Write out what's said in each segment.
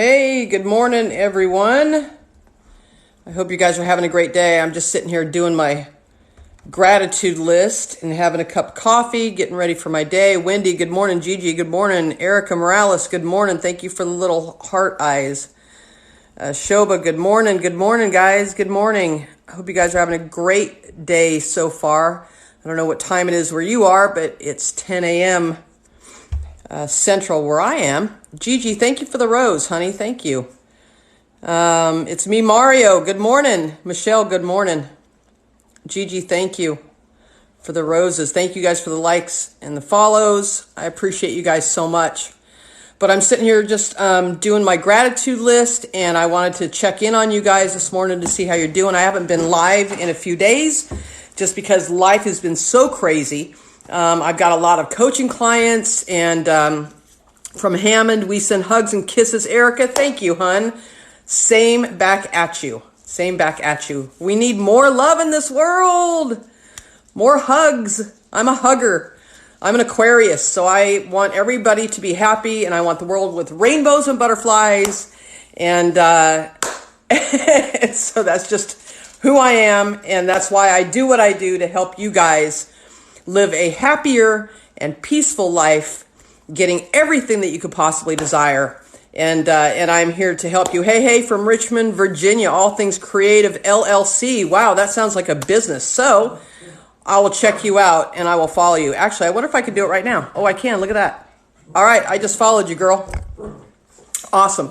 Hey, good morning, everyone. I hope you guys are having a great day. I'm just sitting here doing my gratitude list and having a cup of coffee, getting ready for my day. Wendy, good morning. Gigi, good morning. Erica Morales, good morning. Thank you for the little heart eyes. Shoba, good morning. Good morning, guys. Good morning. I hope you guys are having a great day so far. I don't know what time it is where you are, but it's 10 a.m. Central where I am. Gigi, thank you for the rose, honey. Thank you. It's me, Mario. Good morning. Michelle, good morning. Gigi, thank you for the roses. Thank you guys for the likes and the follows. I appreciate you guys so much. But I'm sitting here just doing my gratitude list, and I wanted to check in on you guys this morning to see how you're doing. I haven't been live in a few days just because life has been so crazy. I've got a lot of coaching clients, and from Hammond, we send hugs and kisses. Erica, thank you, hun. Same back at you. Same back at you. We need more love in this world. More hugs. I'm a hugger. I'm an Aquarius, so I want everybody to be happy, and I want the world with rainbows and butterflies. And so that's just who I am, and that's why I do what I do to help you guys live a happier and peaceful life, getting everything that you could possibly desire. And I'm here to help you. Hey, from Richmond, Virginia, All Things Creative LLC. Wow, that sounds like a business. So I will check you out and I will follow you. Actually, I wonder if I can do it right now. Oh, I can. Look at that. All right, I just followed you, girl. Awesome.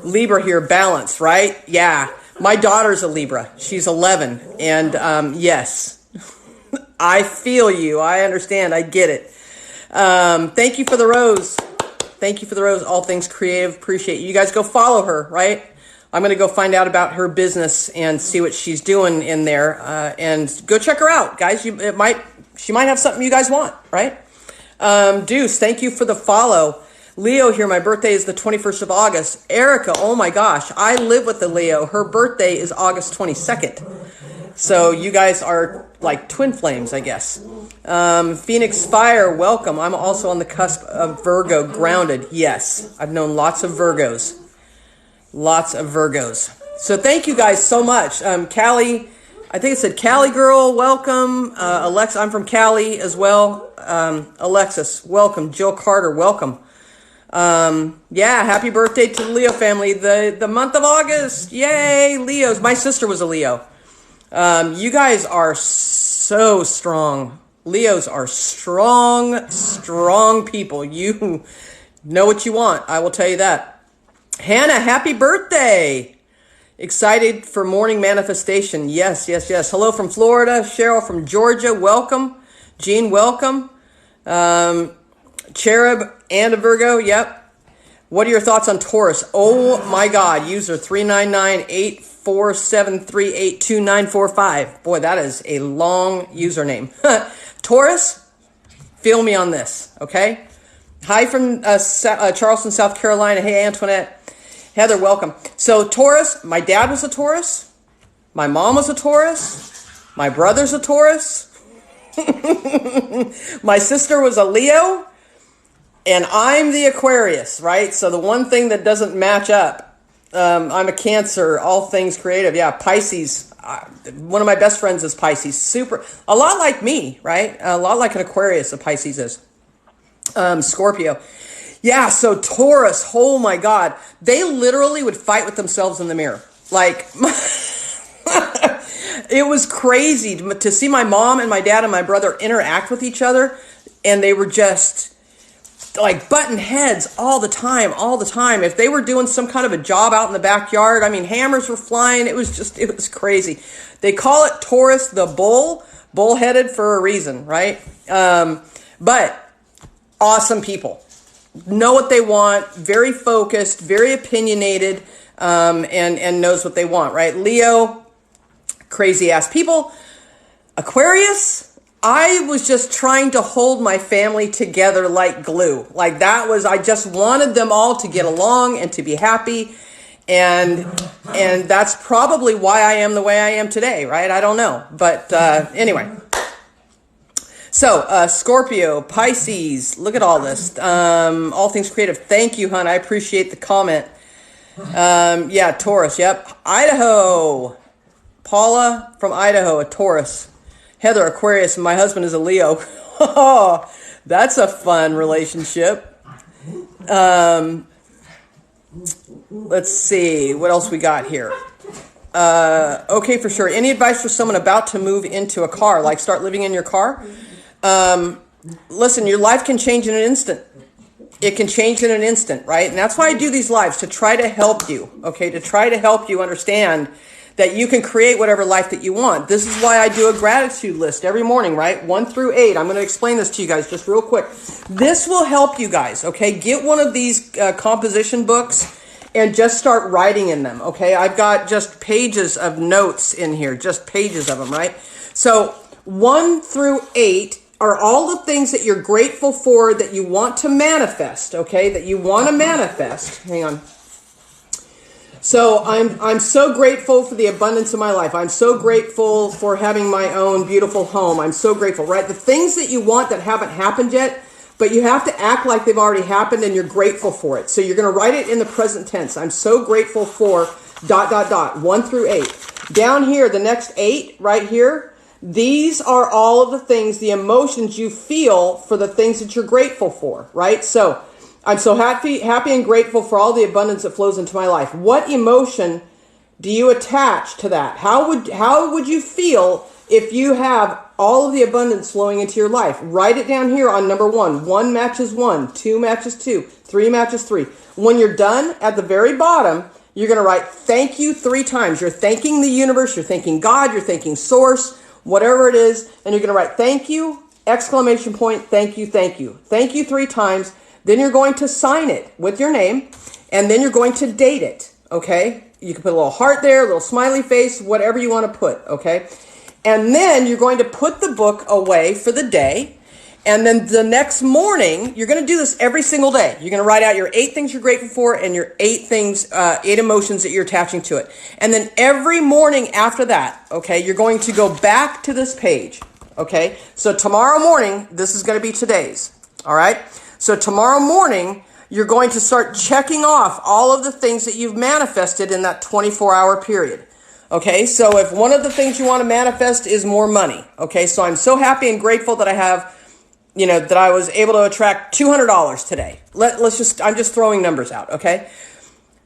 Libra here, balance, right? Yeah. My daughter's a Libra. She's 11. And yes, I feel you. I understand. I get it. Thank you for the rose. Thank you for the rose. All Things Creative. Appreciate you. You guys go follow her, right? I'm going to go find out about her business and see what she's doing in there. And go check her out, guys. She might have something you guys want, right? Deuce, thank you for the follow. Leo here. My birthday is the 21st of August. Erica, oh my gosh. I live with the Leo. Her birthday is August 22nd. So you guys are like twin flames, I guess. Phoenix Fire, welcome. I'm also on the cusp of Virgo, grounded. Yes, I've known lots of Virgos. Lots of Virgos. So thank you guys so much. Callie, I think it said Cali girl, welcome. Alexa, I'm from Cali as well. Alexis, welcome. Jill Carter, welcome. Yeah, happy birthday to the Leo family. The month of August. Yay, Leos. My sister was a Leo. You guys are so strong. Leos are strong people. You know what you want. I will tell you that. Hannah, happy birthday. Excited for morning manifestation. Yes. Hello from Florida. Cheryl from Georgia. Welcome. Jean, welcome. Cherub and a Virgo. Yep. What are your thoughts on Taurus? Oh my God. User 39984738295. Boy, that is a long username. Taurus, feel me on this, okay? Hi from Charleston, South Carolina. Hey, Antoinette. Heather, welcome. So Taurus, my dad was a Taurus. My mom was a Taurus. My brother's a Taurus. My sister was a Leo. And I'm the Aquarius, right? So the one thing that doesn't match up, I'm a Cancer, All Things Creative. Yeah, Pisces. One of my best friends is Pisces. A lot like me, right? A lot like an Aquarius, a Pisces is. Scorpio. Yeah, so Taurus, oh my God. They literally would fight with themselves in the mirror. Like, it was crazy to see my mom and my dad and my brother interact with each other. And they were just like button heads all the time. If they were doing some kind of a job out in the backyard, I mean, hammers were flying. It was crazy. They call it Taurus the bullheaded for a reason, right? But awesome people. Know what they want, very focused, very opinionated, and knows what they want, right? Leo, crazy ass people. Aquarius, I was just trying to hold my family together like glue. Like I just wanted them all to get along and to be happy. And that's probably why I am the way I am today, right? I don't know. But anyway. So, Scorpio, Pisces, look at all this. All Things Creative. Thank you, hon. I appreciate the comment. Yeah, Taurus. Yep. Idaho. Paula from Idaho, a Taurus. Heather, Aquarius, and my husband is a Leo. Oh, that's a fun relationship. Let's see. What else we got here? Okay, for sure. Any advice for someone about to move into a car, like start living in your car? Listen, your life can change in an instant. It can change in an instant, right? And that's why I do these lives, to try to help you, okay? To try to help you understand that you can create whatever life that you want. This is why I do a gratitude list every morning, right? 1 through 8. I'm going to explain this to you guys just real quick. This will help you guys, okay? Get one of these composition books and just start writing in them, okay? I've got just pages of notes in here, just pages of them, right? So 1 through 8 are all the things that you're grateful for that you want to manifest, okay? That you want to manifest. Hang on. So I'm so grateful for the abundance of my life. I'm so grateful for having my own beautiful home. I'm so grateful, right? The things that you want that haven't happened yet, but you have to act like they've already happened and you're grateful for it. So you're going to write it in the present tense. I'm so grateful for ... 1 through 8. Down here, the next 8 right here, these are all of the things, the emotions you feel for the things that you're grateful for, right? So I'm so happy and grateful for all the abundance that flows into my life. What emotion do you attach to that? How would you feel if you have all of the abundance flowing into your life? Write it down here on number 1. 1 matches 1, 2 matches 2, 3 matches 3. When you're done, at the very bottom, you're going to write thank you 3 times. You're thanking the universe, you're thanking God, you're thanking source, whatever it is, and you're going to write thank you, exclamation point, thank you, thank you. Thank you 3 times. Then you're going to sign it with your name, and then you're going to date it, okay? You can put a little heart there, a little smiley face, whatever you want to put, okay? And then you're going to put the book away for the day, and then the next morning, you're going to do this every single day. You're going to write out your 8 things you're grateful for and your 8 emotions that you're attaching to it. And then every morning after that, okay, you're going to go back to this page, okay? So tomorrow morning, this is going to be today's, all right? So tomorrow morning, you're going to start checking off all of the things that you've manifested in that 24-hour period. Okay, so if one of the things you want to manifest is more money, okay, so I'm so happy and grateful that I have, that I was able to attract $200 today. I'm just throwing numbers out, okay?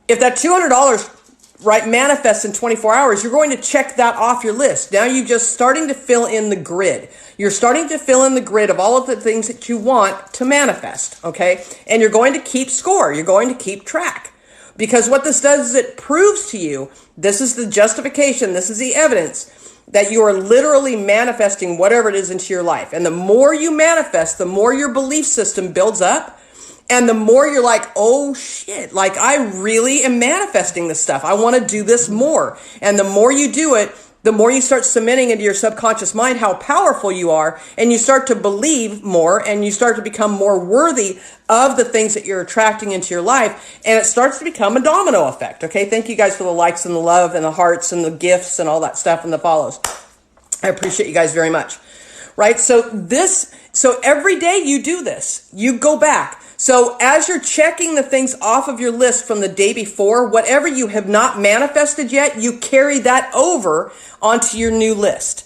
If that $200, right, manifests in 24 hours, you're going to check that off your list. Now you're just starting to fill in the grid. You're starting to fill in the grid of all of the things that you want to manifest, okay? And you're going to keep score. You're going to keep track. Because what this does is it proves to you, this is the justification, this is the evidence, that you are literally manifesting whatever it is into your life. And the more you manifest, the more your belief system builds up. And the more you're like, oh shit, like I really am manifesting this stuff. I want to do this more. And the more you do it, the more you start cementing into your subconscious mind how powerful you are, and you start to believe more, and you start to become more worthy of the things that you're attracting into your life, and it starts to become a domino effect, okay? Thank you guys for the likes and the love and the hearts and the gifts and all that stuff and the follows. I appreciate you guys very much, right? So every day you do this, you go back. So as you're checking the things off of your list from the day before, whatever you have not manifested yet, you carry that over onto your new list,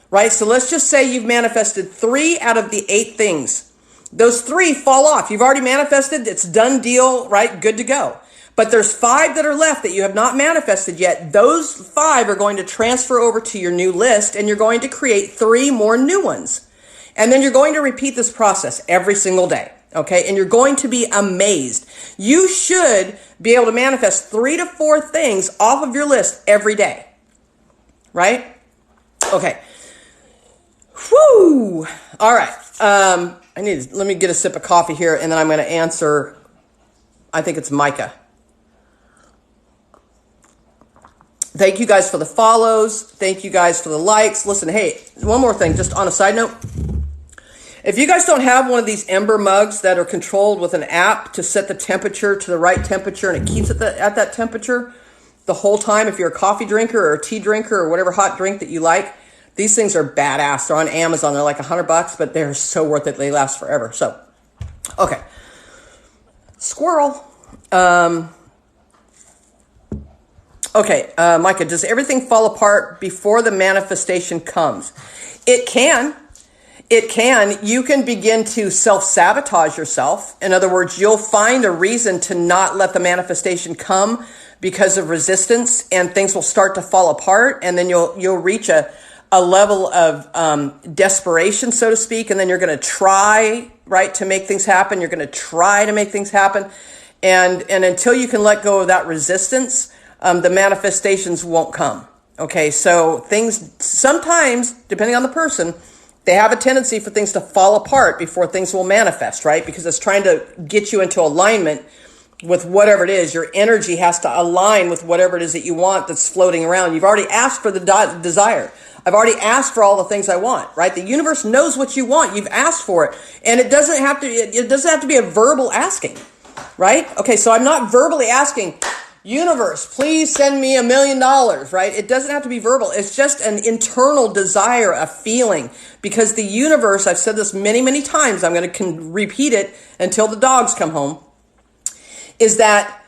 right? So let's just say you've manifested 3 out of the 8 things. Those 3 fall off. You've already manifested. It's done deal, right? Good to go. But there's 5 that are left that you have not manifested yet. Those 5 are going to transfer over to your new list, and you're going to create 3 more new ones. And then you're going to repeat this process every single day. Okay, and you're going to be amazed. You should be able to manifest 3 to 4 things off of your list every day. Right? Okay. Whew. All right. Let me get a sip of coffee here, and then I'm going to answer, I think it's Micah. Thank you guys for the follows. Thank you guys for the likes. Listen, hey, one more thing, just on a side note. If you guys don't have one of these Ember mugs that are controlled with an app to set the temperature to the right temperature, and it keeps it at that temperature the whole time, if you're a coffee drinker or a tea drinker or whatever hot drink that you like, these things are badass. They're on Amazon. They're like $100, but they're so worth it. They last forever. So, okay. Squirrel. Okay, Micah, does everything fall apart before the manifestation comes? It can. It can. You can begin to self-sabotage yourself. In other words, you'll find a reason to not let the manifestation come because of resistance, and things will start to fall apart, and then you'll reach a level of desperation, so to speak, and then you're going to try, right, to make things happen. You're going to try to make things happen, and until you can let go of that resistance, the manifestations won't come. Okay, so things sometimes, depending on the person, they have a tendency for things to fall apart before things will manifest, right? Because it's trying to get you into alignment with whatever it is. Your energy has to align with whatever it is that you want that's floating around. You've already asked for the desire. I've already asked for all the things I want, right? The universe knows what you want. You've asked for it. And it doesn't have to be a verbal asking, right? Okay, so I'm not verbally asking, universe, please send me $1 million, right? It doesn't have to be verbal. It's just an internal desire, a feeling. Because the universe, I've said this many, many times, I'm going to repeat it until the dogs come home, is that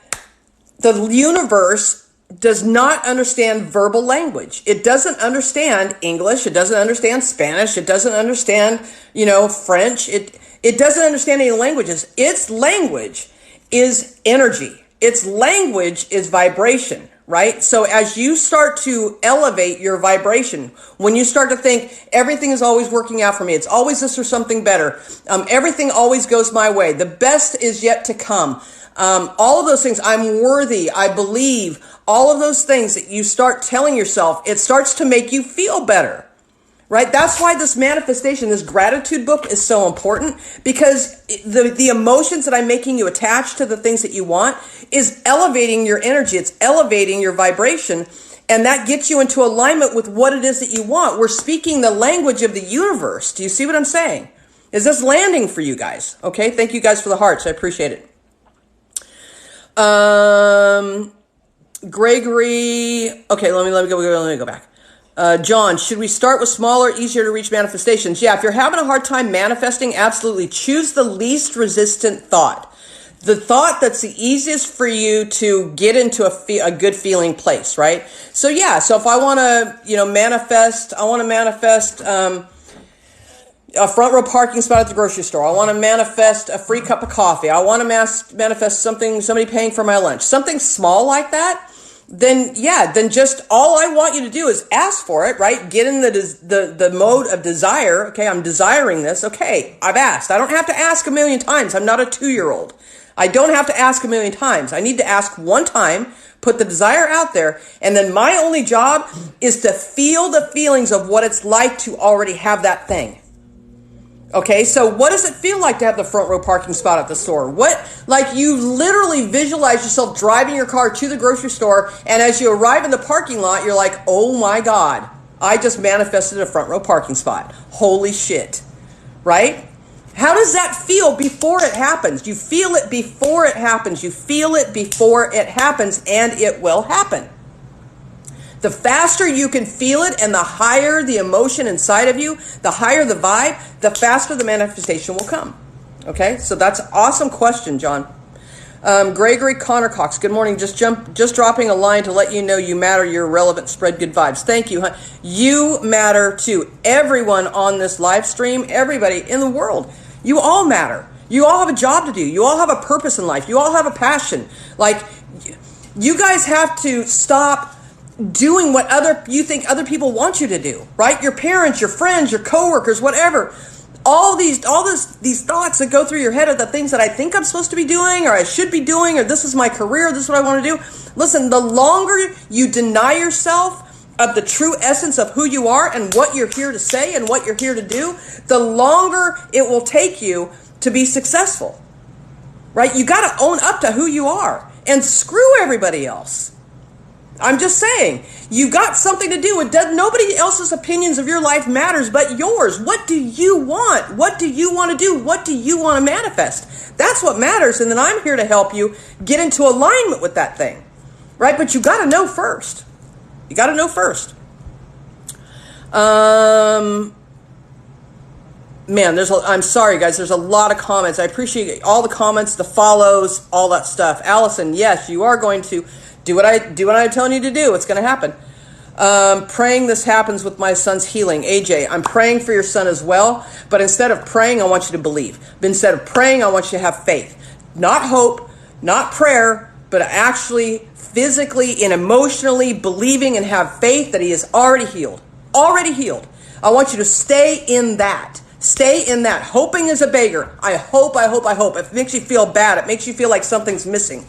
the universe does not understand verbal language. It doesn't understand English. It doesn't understand Spanish. It doesn't understand, French. It doesn't understand any languages. Its language is energy. Its language is vibration, right? So as you start to elevate your vibration, when you start to think everything is always working out for me, it's always this or something better, everything always goes my way, the best is yet to come, all of those things, I'm worthy, I believe, all of those things that you start telling yourself, it starts to make you feel better. Right? That's why this manifestation, this gratitude book is so important, because the emotions that I'm making you attach to the things that you want is elevating your energy. It's elevating your vibration, and that gets you into alignment with what it is that you want. We're speaking the language of the universe. Do you see what I'm saying? Is this landing for you guys? Okay. Thank you guys for the hearts. I appreciate it. Gregory. Okay. Let me go back. John, should we start with smaller, easier to reach manifestations? Yeah, if you're having a hard time manifesting, absolutely. Choose the least resistant thought. The thought that's the easiest for you to get into a good feeling place, right? So yeah, so if I want to, manifest a front row parking spot at the grocery store. I want to manifest a free cup of coffee. I want to manifest somebody paying for my lunch. Something small like that. Then just all I want you to do is ask for it, right? Get in the mode of desire. Okay, I'm desiring this. Okay, I've asked. I don't have to ask 1,000,000 times. I'm not a 2-year-old. I don't have to ask 1,000,000 times. I need to ask one time, put the desire out there, and then my only job is to feel the feelings of what it's like to already have that thing. Okay, so what does it feel like to have the front row parking spot at the store? Like you literally visualize yourself driving your car to the grocery store, and as you arrive in the parking lot, you're like, oh my God, I just manifested a front row parking spot. Holy shit, right? How does that feel before it happens? You feel it before it happens. You feel it before it happens, and it will happen. The faster you can feel it and the higher the emotion inside of you, the higher the vibe, the faster the manifestation will come. Okay, so that's an awesome question, John. Gregory Connor Cox, good morning. Just dropping a line to let you know you matter, you're relevant, spread good vibes. Thank you, hon. You matter too. Everyone on this live stream, everybody in the world, you all matter. You all have a job to do. You all have a purpose in life. You all have a passion. Like, you guys have to stop doing what you think other people want you to do, right? Your parents, your friends, your coworkers, whatever. All these thoughts that go through your head are the things that I think I'm supposed to be doing, or I should be doing, or this is my career, this is what I want to do. Listen, the longer you deny yourself of the true essence of who you are and what you're here to say and what you're here to do, the longer it will take you to be successful, right? You got to own up to who you are and screw everybody else. I'm just saying, you got something to do. Nobody else's opinions of your life matters but yours. What do you want? What do you want to do? What do you want to manifest? That's what matters. And then I'm here to help you get into alignment with that thing, right? But you got to know first. You got to know first. Man, I'm sorry, guys. There's a lot of comments. I appreciate all the comments, the follows, all that stuff. Allison, yes, you are going to Do what I'm telling you to do. It's going to happen. Praying this happens with my son's healing. AJ, I'm praying for your son as well, but instead of praying, I want you to believe. But instead of praying, I want you to have faith. Not hope, not prayer, but actually physically and emotionally believing and have faith that he is already healed. Already healed. I want you to stay in that. Stay in that. Hoping is a beggar. I hope. If it makes you feel bad, it makes you feel like something's missing.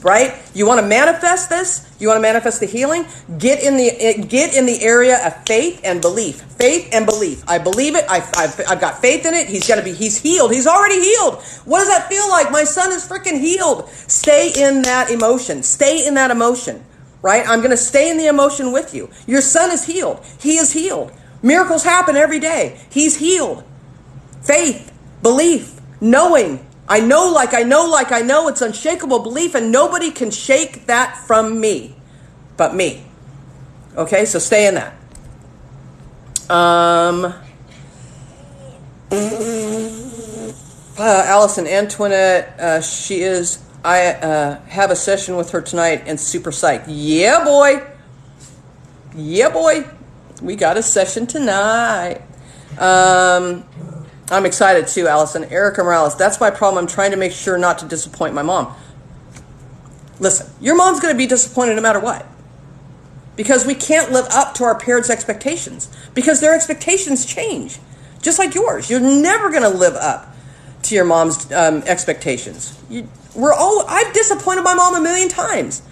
Right? You want to manifest this? You want to manifest the healing? Get in the area of faith and belief. Faith and belief. I believe it. I've got faith in it. He's healed. He's already healed. What does that feel like? My son is freaking healed. Stay in that emotion. Stay in that emotion. Right? I'm going to stay in the emotion with you. Your son is healed. He is healed. Miracles happen every day. He's healed. Faith, belief, knowing. I know. It's unshakable belief, and nobody can shake that from me but me. Okay, so stay in that. Allison, Antoinette, I have a session with her tonight and super psyched. Yeah, boy. We got a session tonight. I'm excited too, Allison. Erica Morales, that's my problem. I'm trying to make sure not to disappoint my mom. Listen, your mom's going to be disappointed no matter what. Because we can't live up to our parents' expectations. Because their expectations change. Just like yours. You're never going to live up to your mom's expectations. I've disappointed my mom a million times.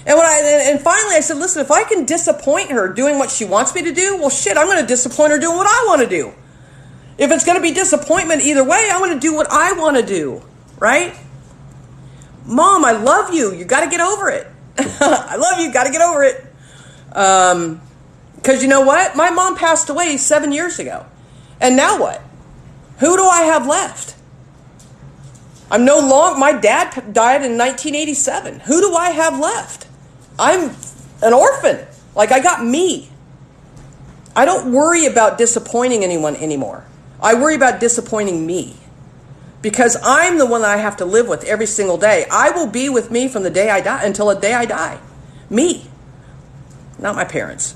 And finally I said, listen, if I can disappoint her doing what she wants me to do, well shit, I'm going to disappoint her doing what I want to do. If it's going to be disappointment either way, I'm going to do what I want to do, right? Mom, I love you. You got to get over it. I love you. Got to get over it. Because you know what? My mom passed away 7 years ago. And now what? Who do I have left? My dad died in 1987. Who do I have left? I'm an orphan. Like, I got me. I don't worry about disappointing anyone anymore. I worry about disappointing me. Because I'm the one that I have to live with every single day. I will be with me from the day I die until the day I die. Me. Not my parents.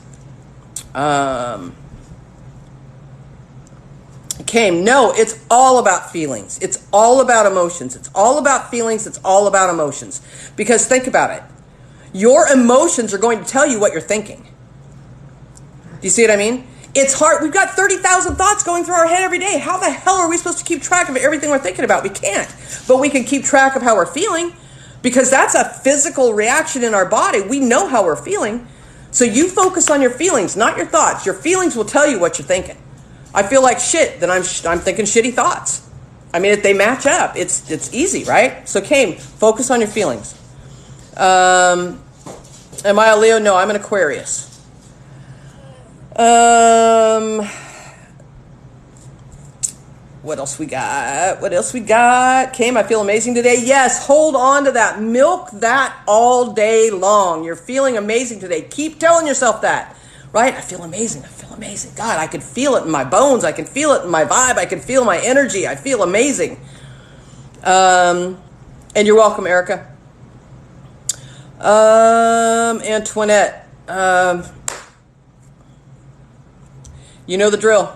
No, it's all about feelings. It's all about emotions. It's all about feelings. It's all about emotions. Because think about it. Your emotions are going to tell you what you're thinking. Do you see what I mean? It's hard. We've got 30,000 thoughts going through our head every day. How the hell are we supposed to keep track of everything we're thinking about? We can't. But we can keep track of how we're feeling because that's a physical reaction in our body. We know how we're feeling. So you focus on your feelings, not your thoughts. Your feelings will tell you what you're thinking. I feel like shit, then I'm thinking shitty thoughts. I mean, if they match up, it's easy, right? So Kame, focus on your feelings. Am I a Leo? No, I'm an Aquarius. What else we got? Kame, I feel amazing today. Yes, hold on to that. Milk that all day long. You're feeling amazing today. Keep telling yourself that, right? I feel amazing. God, I can feel it in my bones. I can feel it in my vibe. I can feel my energy. I feel amazing. And you're welcome, Erica. Antoinette, you know the drill.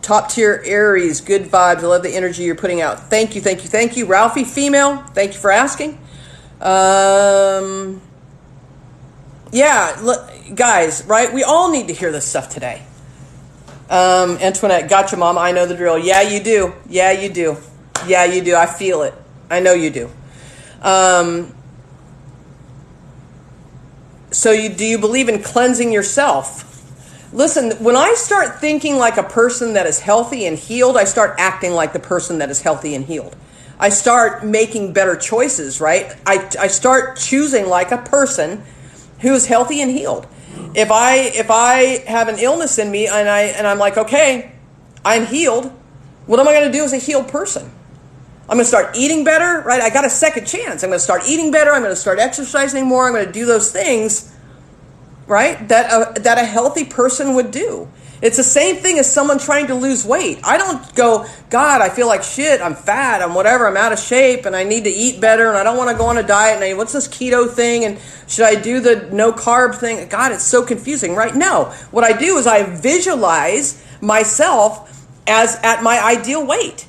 Top tier Aries, good vibes. I love the energy you're putting out. Thank you. Ralphie, female, thank you for asking. Guys, right? We all need to hear this stuff today. Antoinette, gotcha, Mom. I know the drill. Yeah, you do. I feel it. I know you do. Do you believe in cleansing yourself? Listen, when I start thinking like a person that is healthy and healed, I start acting like the person that is healthy and healed. I start making better choices, right? I start choosing like a person who is healthy and healed. If I have an illness in me and I'm like, okay, I'm healed, what am I going to do as a healed person? I'm going to start eating better, right? I got a second chance. I'm going to start eating better. I'm going to start exercising more. I'm going to do those things, right, that a healthy person would do. It's the same thing as someone trying to lose weight. I don't go, God, I feel like shit. I'm fat. I'm whatever. I'm out of shape and I need to eat better and I don't want to go on a diet. And what's this keto thing? And should I do the no carb thing? God, it's so confusing, right? No. What I do is I visualize myself as at my ideal weight.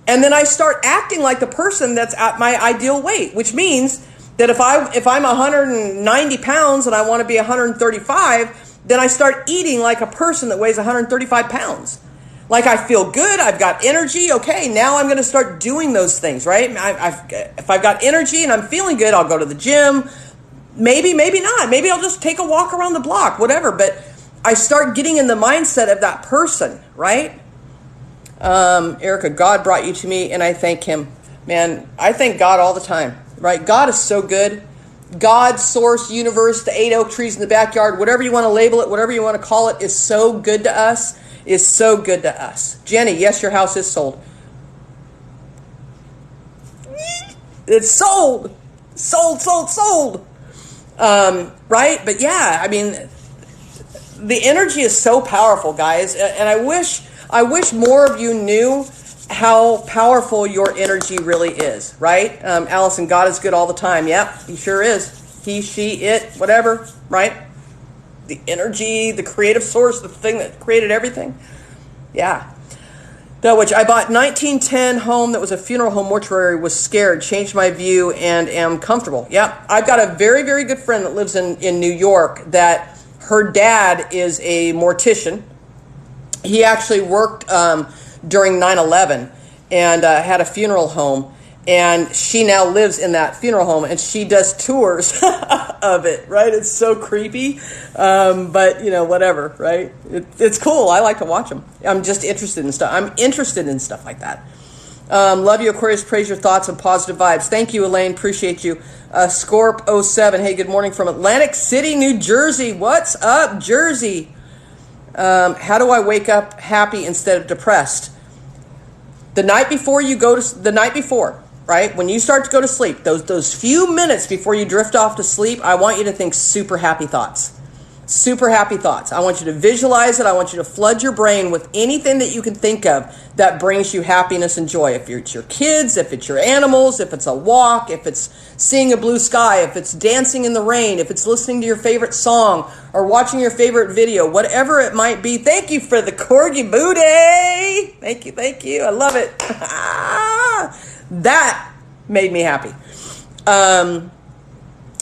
And then I start acting like the person that's at my ideal weight, which means that if I'm 190 pounds and I want to be 135, then I start eating like a person that weighs 135 pounds. Like I feel good, I've got energy, okay, now I'm going to start doing those things, right? If I've got energy and I'm feeling good, I'll go to the gym. Maybe not. Maybe I'll just take a walk around the block, whatever. But I start getting in the mindset of that person, right? Erica, God brought you to me and I thank him. Man, I thank God all the time, right? God is so good. God, source, universe, the 8 oak trees in the backyard, whatever you want to label it, whatever you want to call it, is so good to us, is so good to us. Jenny, yes, your house is sold. It's sold. Sold. Right? But yeah, I mean, the energy is so powerful, guys. And I wish more of you knew how powerful your energy really is, right? Allison, God is good all the time. Yep, he sure is. He, she, it, whatever, right? The energy, the creative source, the thing that created everything. Yeah. That which I bought 1910 home that was a funeral home mortuary, was scared, changed my view, and am comfortable. Yep. I've got a very, very good friend that lives in New York that her dad is a mortician. He actually worked during 9/11 and had a funeral home, and she now lives in that funeral home and she does tours of it, right? It's so creepy, but you know, whatever, right? It's cool. I like to watch them. I'm just interested in stuff. I'm interested in stuff like that. Love you, Aquarius. Praise your thoughts and positive vibes. Thank you, Elaine. Appreciate you. Scorp07. Hey, good morning from Atlantic City, New Jersey. What's up, Jersey? How do I wake up happy instead of depressed? The night before, right? When you start to go to sleep, those few minutes before you drift off to sleep, I want you to think super happy thoughts. Super happy thoughts. I want you to visualize it. I want you to flood your brain with anything that you can think of that brings you happiness and joy. If it's your kids, if it's your animals, if it's a walk, if it's seeing a blue sky, if it's dancing in the rain, if it's listening to your favorite song or watching your favorite video, whatever it might be. Thank you for the corgi booty. Thank you. I love it. That made me happy.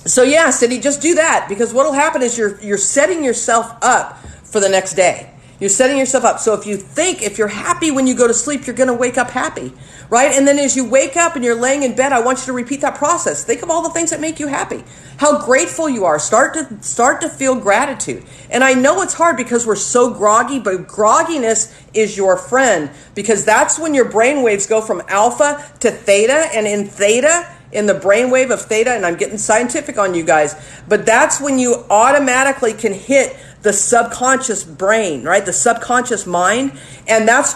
So yeah, Cindy, just do that, because what will happen is you're setting yourself up for the next day. You're setting yourself up. So if you're happy when you go to sleep, you're going to wake up happy, right? And then as you wake up and you're laying in bed, I want you to repeat that process. Think of all the things that make you happy, how grateful you are. Start to feel gratitude. And I know it's hard because we're so groggy, but grogginess is your friend, because that's when your brain waves go from alpha to theta, and in the brainwave of theta, and I'm getting scientific on you guys, but that's when you automatically can hit the subconscious brain, right? The subconscious mind. And that's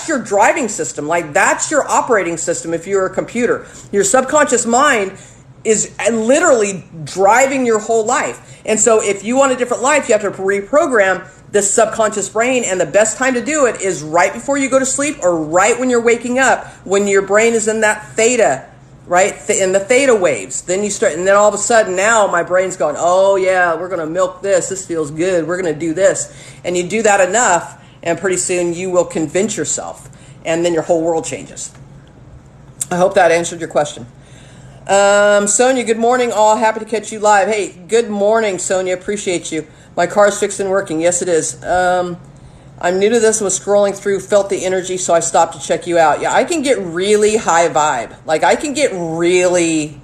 your driving system. Like, that's your operating system if you're a computer. Your subconscious mind is literally driving your whole life. And so if you want a different life, you have to reprogram this subconscious brain. And the best time to do it is right before you go to sleep or right when you're waking up, when your brain is in that theta, right? In the theta waves. Then you start, and then all of a sudden now my brain's going, oh yeah, we're going to milk this. This feels good. We're going to do this. And you do that enough, and pretty soon you will convince yourself, and then your whole world changes. I hope that answered your question. Sonia, good morning. All happy to catch you live. Hey, good morning, Sonia. Appreciate you. My car's fixed and working. Yes, it is. I'm new to this and was scrolling through, felt the energy, so I stopped to check you out. Yeah, I can get really high vibe. Like, I can get really...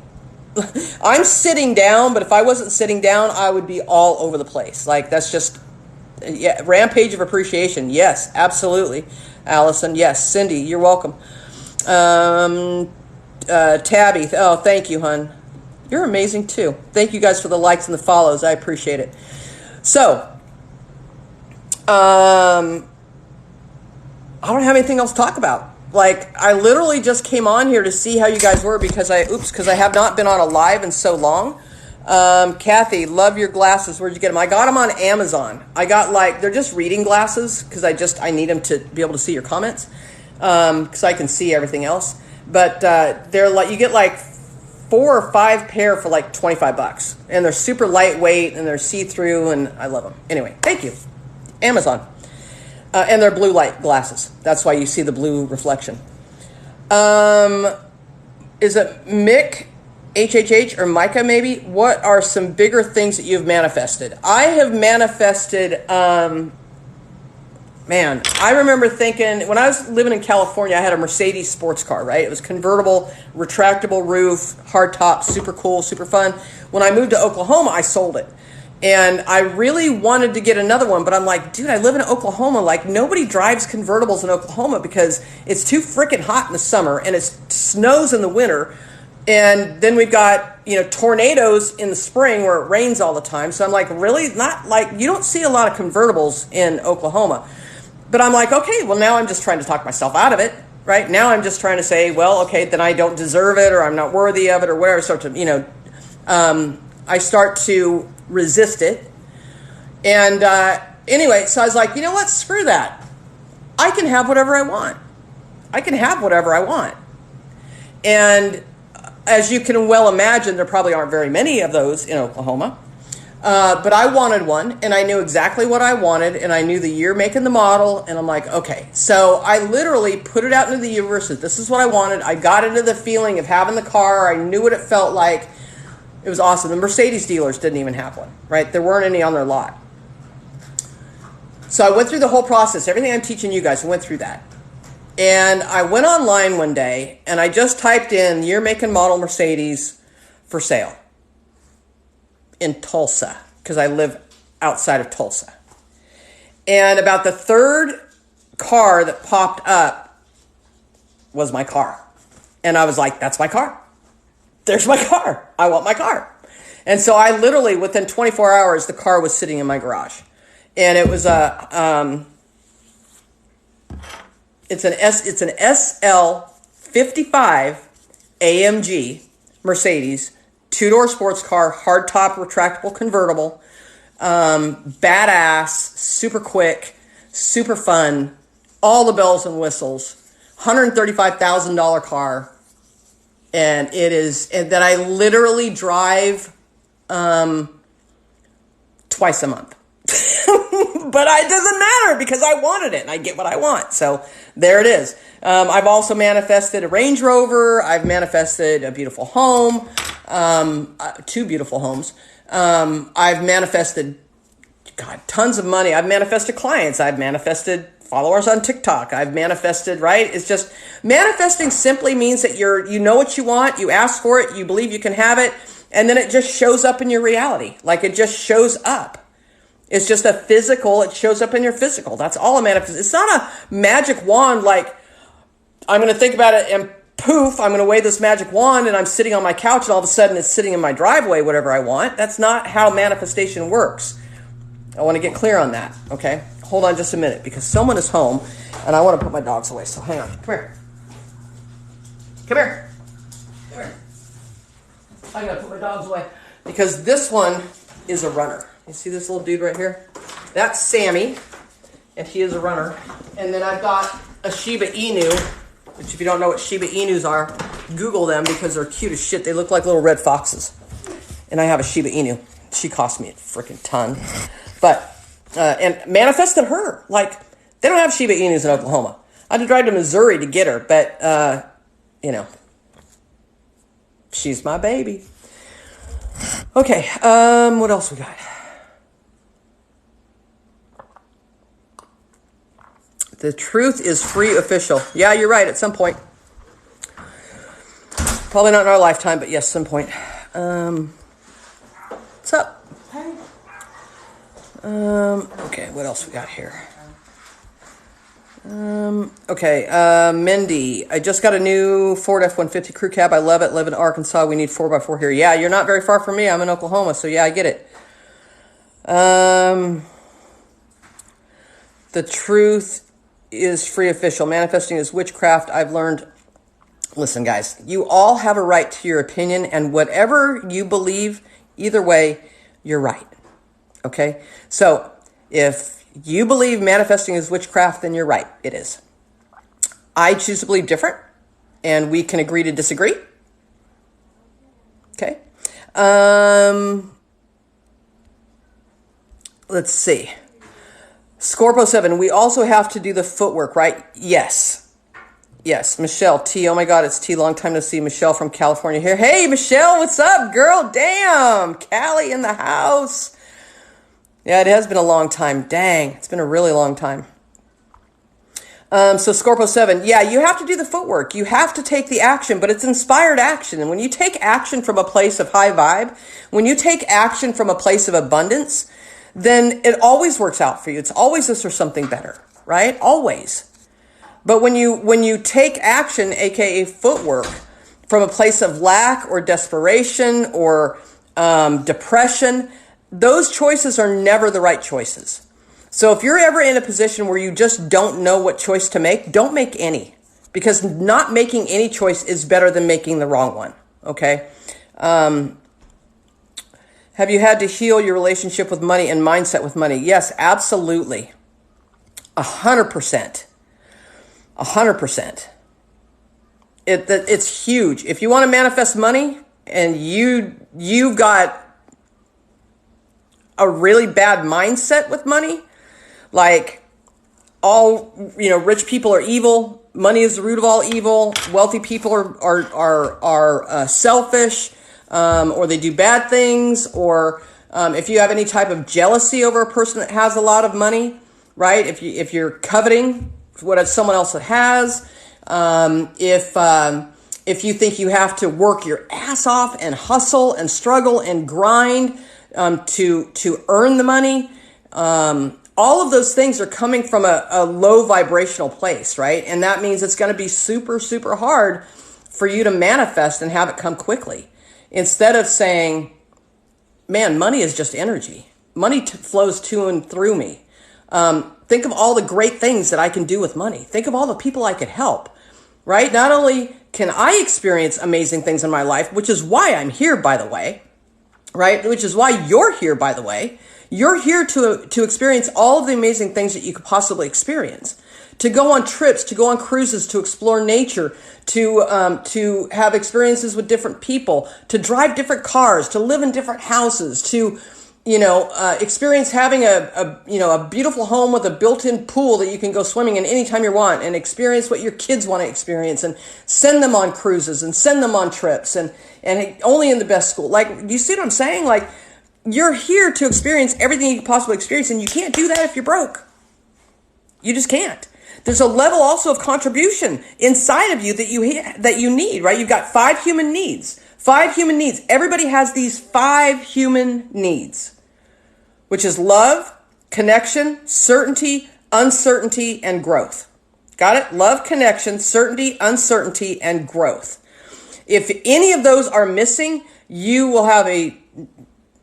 I'm sitting down, but if I wasn't sitting down, I would be all over the place. Like, that's just... Yeah, rampage of appreciation. Yes, absolutely. Allison, yes. Cindy, you're welcome. Tabby, oh, thank you, hun. You're amazing, too. Thank you guys for the likes and the follows. I appreciate it. So... I don't have anything else to talk about. Like, I literally just came on here to see how you guys were, because I have not been on a live in so long. Kathy, love your glasses. Where'd you get them? I got them on Amazon. I got they're just reading glasses because I need them to be able to see your comments because I can see everything else. But they're you get 4 or 5 pair for $25, and they're super lightweight and they're see-through, and I love them. Anyway, thank you, Amazon. And they're blue light glasses. That's why you see the blue reflection. Is it Mick, HHH, or Micah maybe? What are some bigger things that you've manifested? I have manifested, man, I remember thinking, when I was living in California, I had a Mercedes sports car, right? It was convertible, retractable roof, hard top, super cool, super fun. When I moved to Oklahoma, I sold it. And I really wanted to get another one, but I'm like, dude, I live in Oklahoma. Nobody drives convertibles in Oklahoma because it's too freaking hot in the summer and it snows in the winter. And then we've got, tornadoes in the spring where it rains all the time. So I'm like, really? Not you don't see a lot of convertibles in Oklahoma. But I'm like, okay, well, now I'm just trying to talk myself out of it, right? Now I'm just trying to say, well, okay, then I don't deserve it or I'm not worthy of it or whatever. I start to resist it. And anyway, so I was like, you know what? Screw that. I can have whatever I want. I can have whatever I want. And as you can well imagine, there probably aren't very many of those in Oklahoma. But I wanted one, and I knew exactly what I wanted, and I knew the year, make, and the model, and I'm like, okay. So I literally put it out into the universe that this is what I wanted. I got into the feeling of having the car. I knew what it felt like. It was awesome. The Mercedes dealers didn't even have one, right? There weren't any on their lot. So I went through the whole process. Everything I'm teaching you guys, I went through that. And I went online one day, and I just typed in year, make, and model Mercedes for sale in Tulsa, because I live outside of Tulsa. And about the third car that popped up was my car. And I was like, that's my car. There's my car. I want my car. And so I literally, within 24 hours, the car was sitting in my garage. And it was it's an SL55 AMG Mercedes, 2-door sports car, hardtop retractable convertible, badass, super quick, super fun, all the bells and whistles, $135,000 car. And it is, and that I literally drive twice a month. But it doesn't matter because I wanted it and I get what I want. So there it is. I've also manifested a Range Rover. I've manifested a beautiful home, 2 beautiful homes. I've manifested, tons of money. I've manifested clients. I've manifested followers on TikTok. I've manifested, right? It's just manifesting simply means that you know what you want, you ask for it, you believe you can have it, and then it just shows up in your reality. It just shows up. It's just a physical, it shows up in your physical. That's all a manifest. It's not a magic wand I'm going to think about it and poof, I'm going to wave this magic wand and I'm sitting on my couch and all of a sudden it's sitting in my driveway, whatever I want. That's not how manifestation works. I want to get clear on that, okay? Hold on just a minute because someone is home and I want to put my dogs away. So hang on. Come here. Come here. Come here. I got to put my dogs away because this one is a runner. You see this little dude right here? That's Sammy, and he is a runner. And then I've got a Shiba Inu, which if you don't know what Shiba Inus are, Google them because they're cute as shit. They look like little red foxes. And I have a Shiba Inu. She cost me a freaking ton. But, and manifested her. They don't have Shiba Inus in Oklahoma. I had to drive to Missouri to get her, but, she's my baby. Okay, what else we got? The truth is free official. Yeah, you're right, at some point. Probably not in our lifetime, but yes, some point. What's up? Hey. Okay, what else we got here? Mindy, I just got a new Ford F-150 crew cab. I love it. Live in Arkansas. We need 4x4 here. Yeah, you're not very far from me. I'm in Oklahoma, so yeah, I get it. The truth is free official. Manifesting is witchcraft. I've learned. Listen, guys, you all have a right to your opinion, and whatever you believe Either way, you're right. Okay? So if you believe manifesting is witchcraft, then you're right. It is. I choose to believe different, and we can agree to disagree. Okay? Let's see. Scorpio 7, we also have to do the footwork, right? Yes. Yes. Michelle T. Oh my God, it's T. Long time to see. Michelle from California here. Hey, Michelle, what's up, girl? Damn. Callie in the house. Yeah, it has been a long time. Dang. It's been a really long time. So Scorpio 7, yeah, you have to do the footwork. You have to take the action, but it's inspired action. And when you take action from a place of high vibe, when you take action from a place of abundance, then it always works out for you. It's always this or something better, right? Always. But when you take action, aka footwork, from a place of lack or desperation or depression, those choices are never the right choices. So if you're ever in a position where you just don't know what choice to make, don't make any. Because not making any choice is better than making the wrong one, okay? Have you had to heal your relationship with money and mindset with money? Yes, absolutely. 100%. 100%. It's huge. If you want to manifest money and you've got a really bad mindset with money, like all, rich people are evil, money is the root of all evil, wealthy people are selfish, or they do bad things, or if you have any type of jealousy over a person that has a lot of money, right? If you're coveting what someone else has, if you think you have to work your ass off and hustle and struggle and grind to earn the money, all of those things are coming from a low vibrational place, right? And that means it's going to be super, super hard for you to manifest and have it come quickly. Instead of saying, man, money is just energy. Money flows to and through me. Think of all the great things that I can do with money. Think of all the people I could help, right? Not only can I experience amazing things in my life, which is why I'm here, by the way, right? Which is why you're here, by the way. You're here to experience all of the amazing things that you could possibly experience. To go on trips, to go on cruises, to explore nature, to have experiences with different people, to drive different cars, to live in different houses, to experience having a beautiful home with a built-in pool that you can go swimming in anytime you want, and experience what your kids want to experience, and send them on cruises and send them on trips, and only in the best school. Like, do you see what I'm saying? Like, you're here to experience everything you can possibly experience, and you can't do that if you're broke. You just can't. There's a level also of contribution inside of you that you need, right? You've got 5 human needs. 5 human needs. Everybody has these 5 human needs, which is love, connection, certainty, uncertainty, and growth. Got it? Love, connection, certainty, uncertainty, and growth. If any of those are missing, you will have a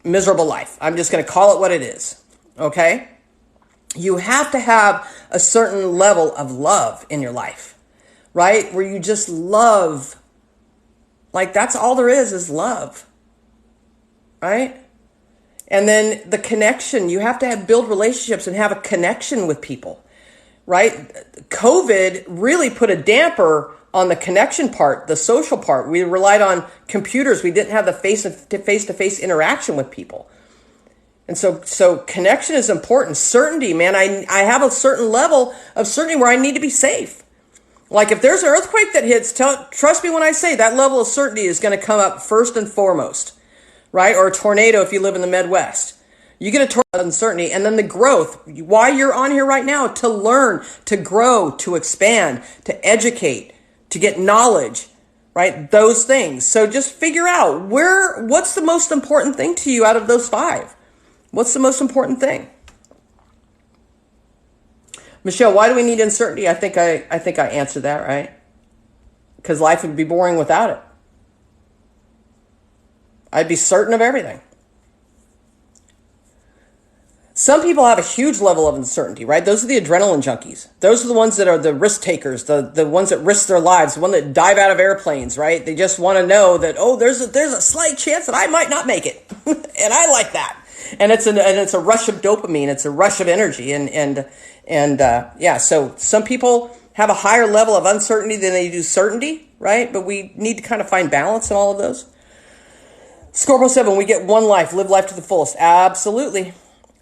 miserable life. I'm just going to call it what it is. Okay? You have to have a certain level of love in your life, right? Where you just love. Like, that's all there is love, right? And then the connection, you have to build relationships and have a connection with people, right? COVID really put a damper on the connection part, the social part. We relied on computers. We didn't have the face-to-face interaction with people. And so connection is important. Certainty, man, I have a certain level of certainty where I need to be safe. Like, if there's an earthquake that hits, trust me when I say that level of certainty is going to come up first and foremost, right? Or a tornado if you live in the Midwest. You get a tornado of uncertainty, and then the growth. Why you're on here right now, to learn, to grow, to expand, to educate, to get knowledge, right? Those things. So just figure out what's the most important thing to you out of those 5? What's the most important thing? Michelle, why do we need uncertainty? I think I answered that, right? Because life would be boring without it. I'd be certain of everything. Some people have a huge level of uncertainty, right? Those are the adrenaline junkies. Those are the ones that are the risk takers, the ones that risk their lives, the ones that dive out of airplanes, right? They just want to know that, oh, there's a slight chance that I might not make it. And I like that. And it's a rush of dopamine. It's a rush of energy. Yeah, so some people have a higher level of uncertainty than they do certainty, right? But we need to kind of find balance in all of those. Scorpio 7, we get one life, live life to the fullest. Absolutely.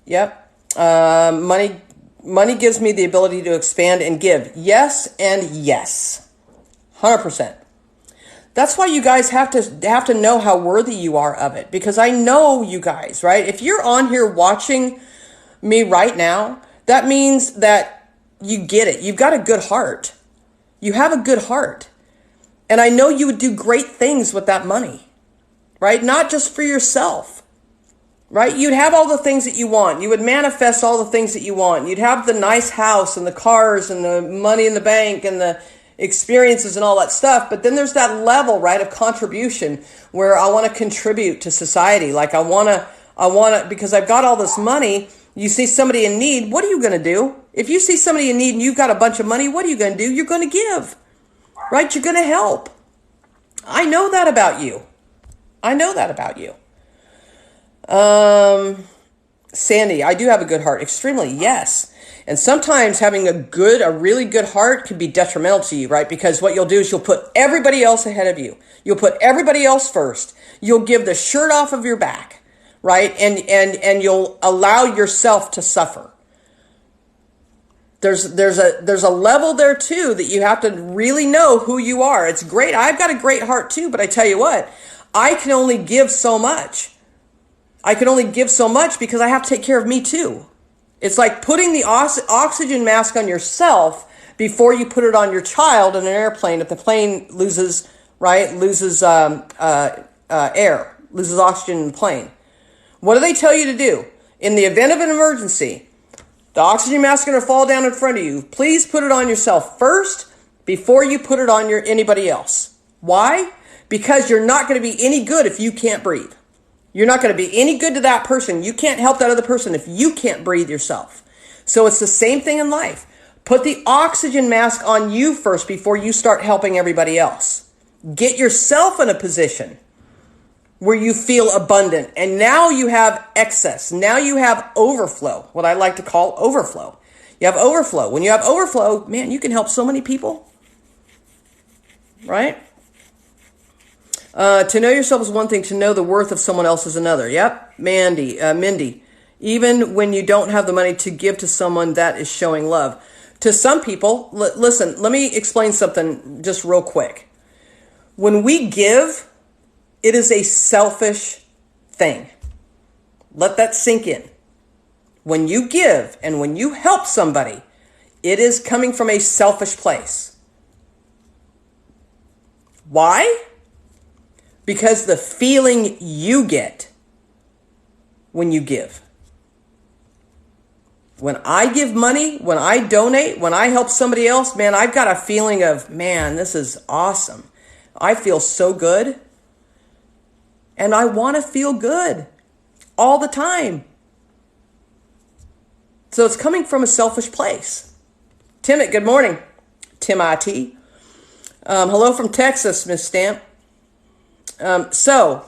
Yep. Money gives me the ability to expand and give. Yes and yes. 100%. That's why you guys have to know how worthy you are of it. Because I know you guys, right? If you're on here watching me right now, that means that you get it. You've got a good heart. You have a good heart. And I know you would do great things with that money, right? Not just for yourself. Right? You'd have all the things that you want. You would manifest all the things that you want. You'd have the nice house and the cars and the money in the bank and the experiences and all that stuff. But then there's that level, right, of contribution where I want to contribute to society. Like I want to, because I've got all this money. You see somebody in need. What are you going to do? If you see somebody in need and you've got a bunch of money, what are you going to do? You're going to give, right? You're going to help. I know that about you. I know that about you. Sandy, I do have a good heart. Extremely, yes. And sometimes having a really good heart can be detrimental to you, right? Because what you'll do is you'll put everybody else ahead of you. You'll put everybody else first. You'll give the shirt off of your back, right? And you'll allow yourself to suffer. There's a level there too that you have to really know who you are. It's great. I've got a great heart too, but I tell you what, I can only give so much. I can only give so much because I have to take care of me too. It's like putting the oxygen mask on yourself before you put it on your child in an airplane. If the plane loses air, loses oxygen in the plane. What do they tell you to do? In the event of an emergency, the oxygen mask is going to fall down in front of you. Please put it on yourself first before you put it on anybody else. Why? Because you're not going to be any good if you can't breathe. You're not going to be any good to that person. You can't help that other person if you can't breathe yourself. So it's the same thing in life. Put the oxygen mask on you first before you start helping everybody else. Get yourself in a position where you feel abundant. And now you have excess. Now you have overflow, what I like to call overflow. You have overflow. When you have overflow, man, you can help so many people. Right? To know yourself is one thing, to know the worth of someone else is another. Yep, Mindy. Even when you don't have the money to give to someone, that is showing love. To some people, listen, let me explain something just real quick. When we give, it is a selfish thing. Let that sink in. When you give and when you help somebody, it is coming from a selfish place. Why? Because the feeling you get when you give. When I give money, when I donate, when I help somebody else, man, I've got a feeling of, man, this is awesome. I feel so good. And I want to feel good all the time. So it's coming from a selfish place. Timot, good morning. Timothy. Hello from Texas, Miss Stamp. So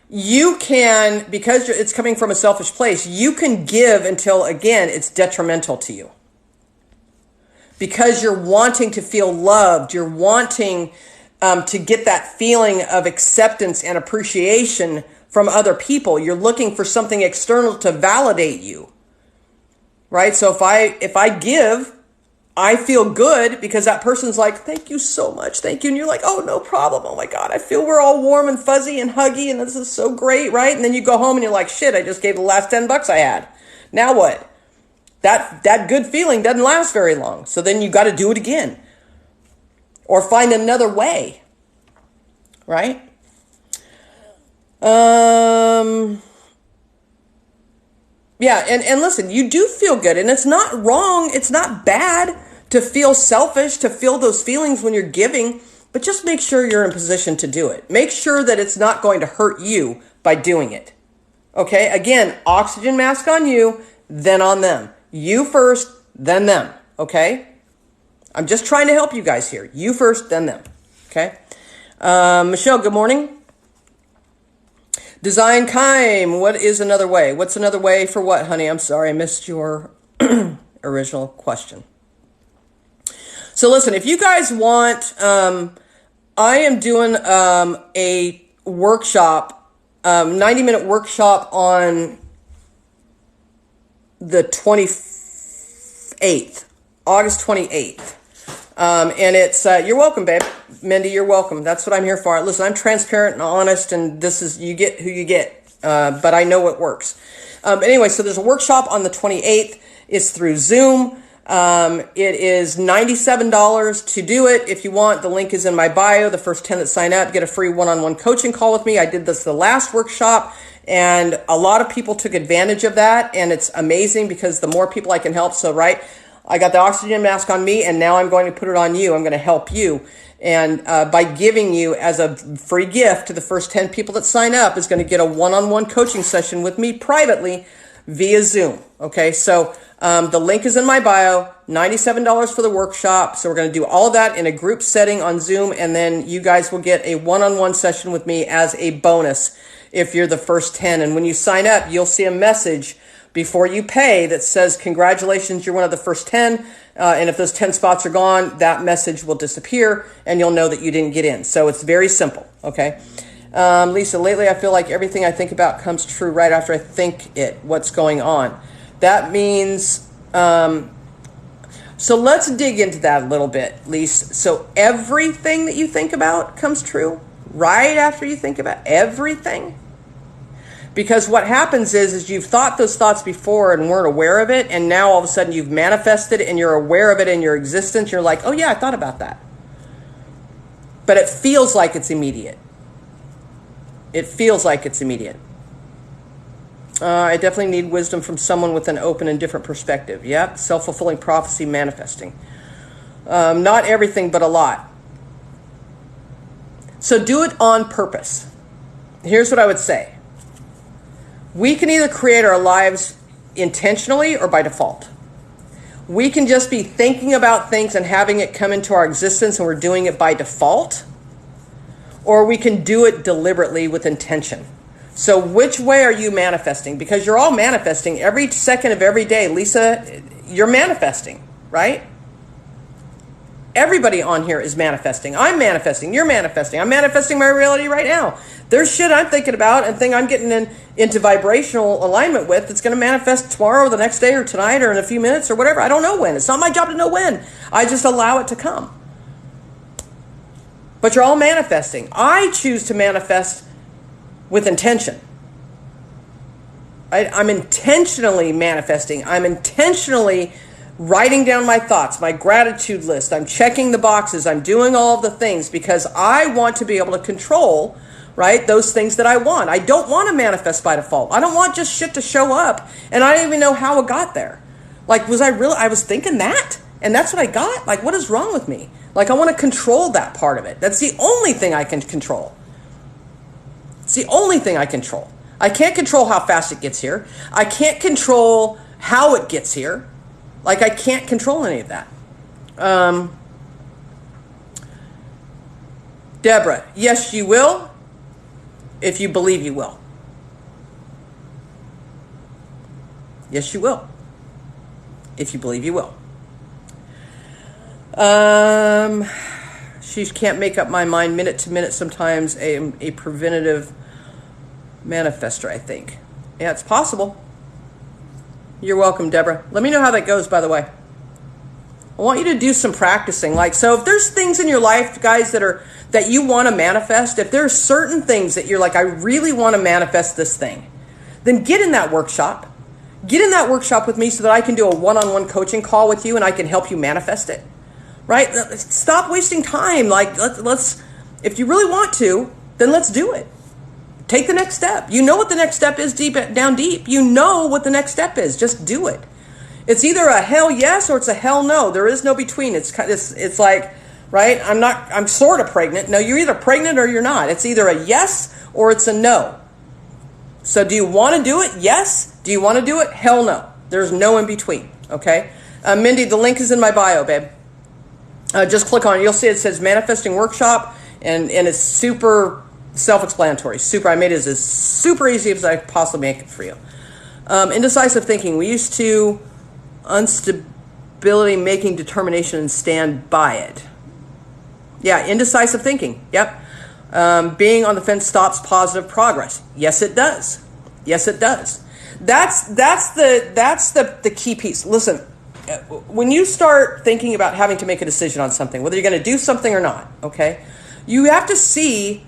you can, because it's coming from a selfish place, you can give until, again, it's detrimental to you. Because you're wanting to feel loved, you're wanting to get that feeling of acceptance and appreciation from other people. You're looking for something external to validate you, right? So if I give, I feel good because that person's like, thank you so much. Thank you. And you're like, oh, no problem. Oh my God. I feel we're all warm and fuzzy and huggy and this is so great. Right. And then you go home and you're like, shit, I just gave the last $10 I had. Now what? That good feeling doesn't last very long. So then you got to do it again or find another way. Right. Yeah, and listen, you do feel good, and it's not wrong, it's not bad to feel selfish, to feel those feelings when you're giving, but just make sure you're in position to do it. Make sure that it's not going to hurt you by doing it. Okay, again, oxygen mask on you, then on them. You first, then them. Okay? I'm just trying to help you guys here. You first, then them. Okay? Michelle, good morning. Design Kime, what is another way? What's another way for what, honey? I'm sorry, I missed your original question. So listen, if you guys want, I am doing a workshop, 90-minute workshop on the 28th, August 28th. And it's, you're welcome, babe. Mindy, you're welcome. That's what I'm here for. Listen, I'm transparent and honest, and this is, you get who you get. But I know what works. Anyway, so there's a workshop on the 28th. It's through Zoom. It is $97 to do it. If you want, the link is in my bio. The first 10 that sign up get a free one-on-one coaching call with me. I did this the last workshop, and a lot of people took advantage of that. And it's amazing because the more people I can help. So, right, I got the oxygen mask on me, and now I'm going to put it on you. I'm going to help you. And by giving you as a free gift to the first 10 people that sign up is going to get a one-on-one coaching session with me privately via Zoom. Okay, so the link is in my bio, $97 for the workshop. So we're going to do all of that in a group setting on Zoom, and then you guys will get a one-on-one session with me as a bonus if you're the first 10. And when you sign up, you'll see a message before you pay that says, congratulations, you're one of the first 10. And if those 10 spots are gone, that message will disappear and you'll know that you didn't get in. So it's very simple, okay? Lisa, lately I feel like everything I think about comes true right after I think it. What's going on? That means, so let's dig into that a little bit, Lisa. So everything that you think about comes true right after you think about everything? Because what happens is you've thought those thoughts before and weren't aware of it, and now all of a sudden you've manifested and you're aware of it in your existence. You're like, oh yeah, I thought about that. But it feels like it's immediate. It feels like it's immediate. I definitely need wisdom from someone with an open and different perspective. Yep, self-fulfilling prophecy manifesting. Not everything, but a lot. So do it on purpose. Here's what I would say. We can either create our lives intentionally or by default. We can just be thinking about things and having it come into our existence and we're doing it by default. Or we can do it deliberately with intention. So which way are you manifesting? Because you're all manifesting every second of every day. Lisa, you're manifesting, right? Everybody on here is manifesting. I'm manifesting. You're manifesting. I'm manifesting my reality right now. There's shit I'm thinking about and thing I'm getting into vibrational alignment with that's going to manifest tomorrow or the next day or tonight or in a few minutes or whatever. I don't know when. It's not my job to know when. I just allow it to come. But you're all manifesting. I choose to manifest with intention. I'm intentionally manifesting. I'm intentionally writing down my thoughts, my gratitude list. I'm checking the boxes. I'm doing all of the things because I want to be able to control, right, those things that I want. I don't want to manifest by default. I don't want just shit to show up and I don't even know how it got there. Like, I was thinking that and that's what I got? Like, what is wrong with me? Like, I want to control that part of it. That's the only thing I can control. It's the only thing I control. I can't control how fast it gets here. I can't control how it gets here. Like, I can't control any of that. Deborah, yes, you will, if you believe you will. Yes, you will, if you believe you will. She can't make up my mind minute to minute. Sometimes a preventative manifester, I think. Yeah, it's possible. You're welcome, Deborah. Let me know how that goes, by the way. I want you to do some practicing. Like, so if there's things in your life, guys, that you want to manifest, if there's certain things that you're like, I really want to manifest this thing, then get in that workshop. Get in that workshop with me so that I can do a one-on-one coaching call with you and I can help you manifest it. Right? Stop wasting time. Like, let's, if you really want to, then let's do it. Take the next step. You know what the next step is down deep. You know what the next step is. Just do it. It's either a hell yes or it's a hell no. There is no between. It's like, right? I'm sort of pregnant. No, you're either pregnant or you're not. It's either a yes or it's a no. So do you want to do it? Yes. Do you want to do it? Hell no. There's no in between, okay? Mindy, the link is in my bio, babe. Just click on it. You'll see it says Manifesting Workshop, and it's super self-explanatory. I made it as super easy as I could possibly make it for you. Indecisive thinking. We used to instability, making determination, and stand by it. Yeah, indecisive thinking. Yep. Being on the fence stops positive progress. Yes, it does. Yes, it does. That's the key piece. Listen, when you start thinking about having to make a decision on something, whether you're going to do something or not, okay, you have to see.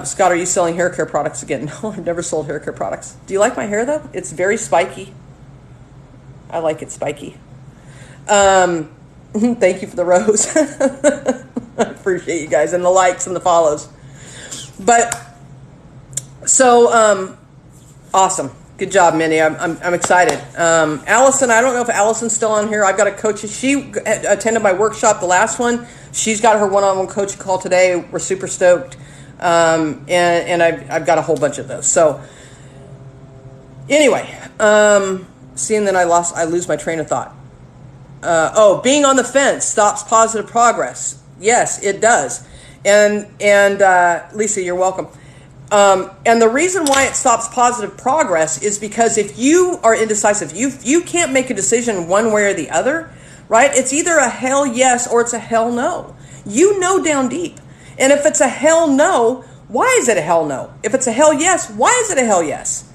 Scott, are you selling hair care products again? No, I've never sold hair care products. Do you like my hair though? It's very spiky. I like it spiky. Thank you for the rose. I appreciate you guys and the likes and the follows. But so awesome. Good job, Minnie. I'm excited. Allison, I don't know if Allison's still on here. I've got a coach. She attended my workshop, the last one. She's got her one-on-one coaching call today. We're super stoked. And I've got a whole bunch of those. So anyway, seeing that I lose my train of thought. Being on the fence stops positive progress. Yes, it does. And Lisa, you're welcome. And the reason why it stops positive progress is because if you are indecisive, you can't make a decision one way or the other, right? It's either a hell yes or it's a hell no. You know down deep. And if it's a hell no, why is it a hell no? If it's a hell yes, why is it a hell yes?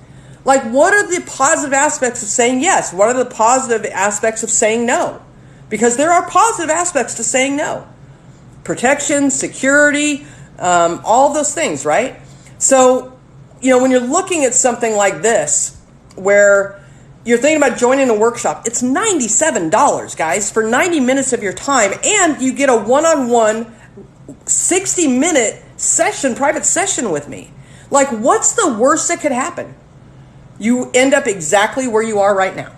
Like, what are the positive aspects of saying yes? What are the positive aspects of saying no? Because there are positive aspects to saying no. Protection, security, all those things, right? So, when you're looking at something like this, where you're thinking about joining a workshop, it's $97, guys, for 90 minutes of your time, and you get a one-on-one 60-minute session, private session with me. Like, what's the worst that could happen? You end up exactly where you are right now.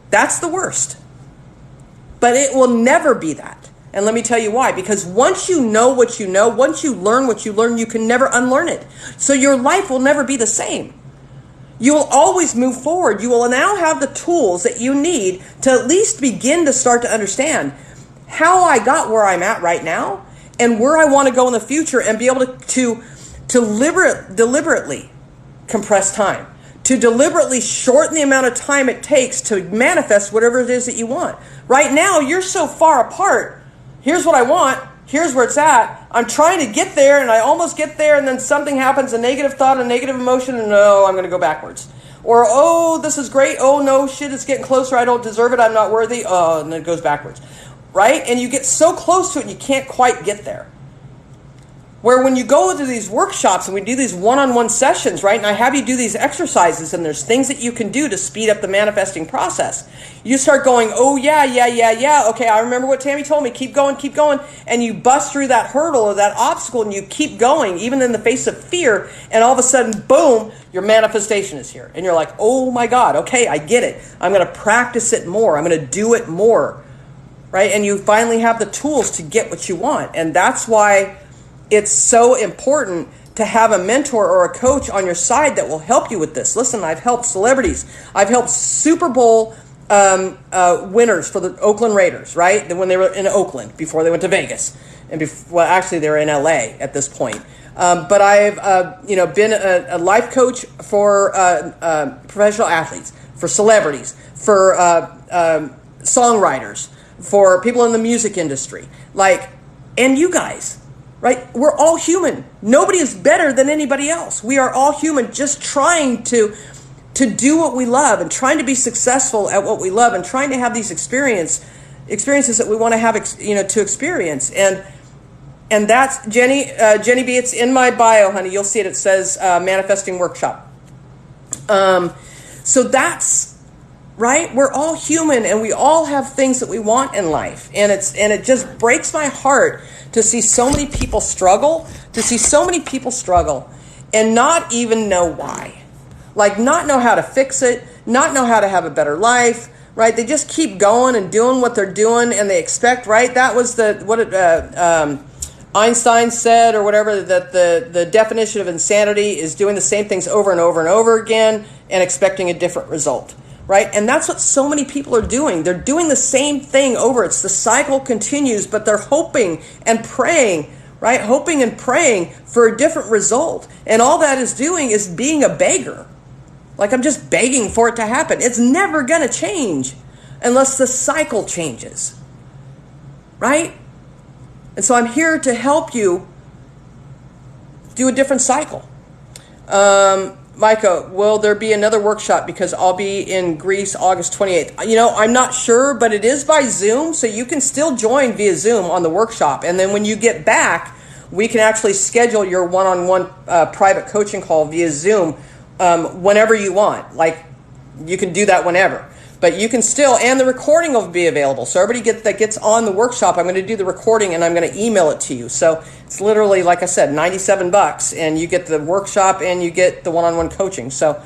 That's the worst. But it will never be that. And let me tell you why. Because once you know what you know, once you learn what you learn, you can never unlearn it. So your life will never be the same. You will always move forward. You will now have the tools that you need to at least begin to start to understand how I got where I'm at right now and where I want to go in the future, and be able to deliberately compress time, to deliberately shorten the amount of time it takes to manifest whatever it is that you want. Right now, you're so far apart. Here's what I want. Here's where it's at. I'm trying to get there, and I almost get there, and then something happens, a negative thought, a negative emotion, and no, I'm going to go backwards. Or, oh, this is great. Oh, no, shit, it's getting closer. I don't deserve it. I'm not worthy. Oh, and then it goes backwards. Right? And you get so close to it, and you can't quite get there. Where when you go to these workshops and we do these one-on-one sessions, right, and I have you do these exercises, and there's things that you can do to speed up the manifesting process. You start going, oh, yeah. Okay, I remember what Tami told me. Keep going. And you bust through that hurdle or that obstacle, and you keep going, even in the face of fear. And all of a sudden, boom, your manifestation is here. And you're like, oh, my God, okay, I get it. I'm going to practice it more. I'm going to do it more, right? And you finally have the tools to get what you want. And that's why it's so important to have a mentor or a coach on your side that will help you with this. Listen, I've helped celebrities. I've helped Super Bowl winners for the Oakland Raiders, right? When they were in Oakland, before they went to Vegas. And actually, they were in LA at this point. But I've been a life coach for professional athletes, for celebrities, for songwriters, for people in the music industry. And you guys. Right? We're all human. Nobody is better than anybody else. We are all human, just trying to do what we love and trying to be successful at what we love and trying to have these experiences that we want to have, to experience. And that's Jenny B. It's in my bio, honey. You'll see it. It says Manifesting Workshop. So that's right. We're all human, and we all have things that we want in life. And it just breaks my heart to see so many people struggle, and not even know why. Not know how to fix it, not know how to have a better life, right? They just keep going and doing what they're doing, and they expect, right? That was Einstein said, or whatever, that the definition of insanity is doing the same things over and over and over again and expecting a different result. right? And that's what so many people are doing. They're doing the same thing over. It's the cycle continues, but they're hoping and praying, right? Hoping and praying for a different result. And all that is doing is being a beggar. Like, I'm just begging for it to happen. It's never going to change unless the cycle changes, right? And so I'm here to help you do a different cycle. Micah, will there be another workshop? Because I'll be in Greece August 28th. I'm not sure, but it is by Zoom, so you can still join via Zoom on the workshop. And then when you get back, we can actually schedule your one-on-one private coaching call via Zoom whenever you want. Like, you can do that whenever. But you can still, and the recording will be available. So everybody that gets on the workshop, I'm going to do the recording and I'm going to email it to you. So it's literally, like I said, $97, and you get the workshop and you get the one-on-one coaching. So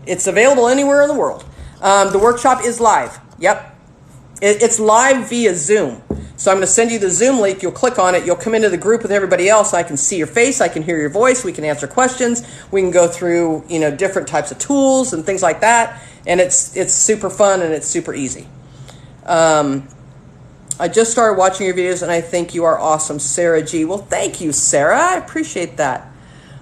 it's available anywhere in the world. The workshop is live. Yep. It's live via Zoom. So I'm going to send you the Zoom link. You'll click on it. You'll come into the group with everybody else. I can see your face. I can hear your voice. We can answer questions. We can go through, different types of tools and things like that. And it's super fun and it's super easy. I just started watching your videos and I think you are awesome, Sarah G. Well, thank you, Sarah. I appreciate that.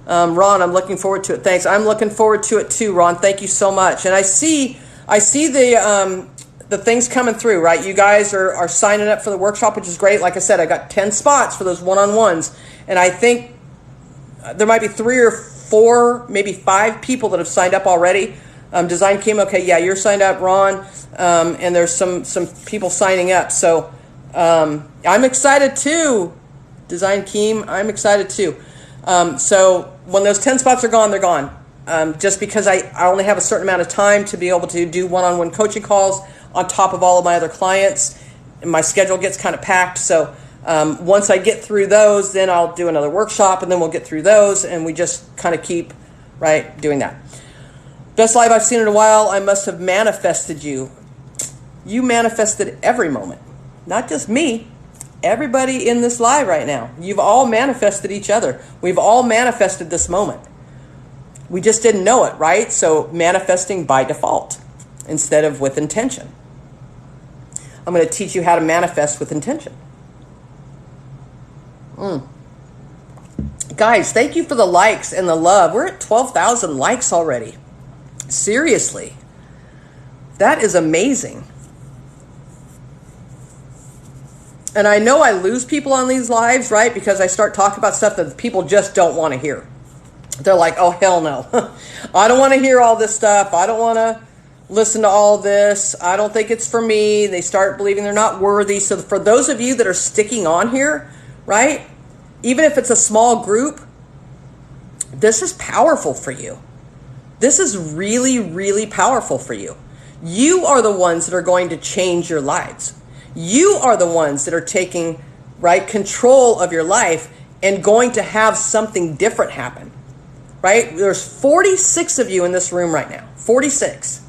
Ron, I'm looking forward to it. Thanks. I'm looking forward to it too, Ron. Thank you so much. And I see the things coming through, right? You guys are signing up for the workshop, which is great. Like I said, I got 10 spots for those one-on-ones. And I think there might be 3 or 4, maybe 5 people that have signed up already. Design Team, okay, yeah, you're signed up, Ron, and there's some people signing up. So I'm excited too, Design Team. I'm excited too. So when those 10 spots are gone, they're gone. Just because I only have a certain amount of time to be able to do one-on-one coaching calls on top of all of my other clients, and my schedule gets kind of packed. So once I get through those, then I'll do another workshop, and then we'll get through those, and we just kind of keep doing that. Best live I've seen in a while. I must have manifested you. You manifested every moment. Not just me. Everybody in this live right now. You've all manifested each other. We've all manifested this moment. We just didn't know it, right? So manifesting by default instead of with intention. I'm going to teach you how to manifest with intention. Guys, thank you for the likes and the love. We're at 12,000 likes already. Seriously, that is amazing. And I know I lose people on these lives, right? Because I start talking about stuff that people just don't want to hear. They're like, oh, hell no. I don't want to hear all this stuff. I don't want to listen to all this. I don't think it's for me. They start believing they're not worthy. So for those of you that are sticking on here, right? Even if it's a small group, this is powerful for you. This is really, really powerful for you. You are the ones that are going to change your lives. You are the ones that are taking, control of your life and going to have something different happen, right? There's 46 of you in this room right now. 46.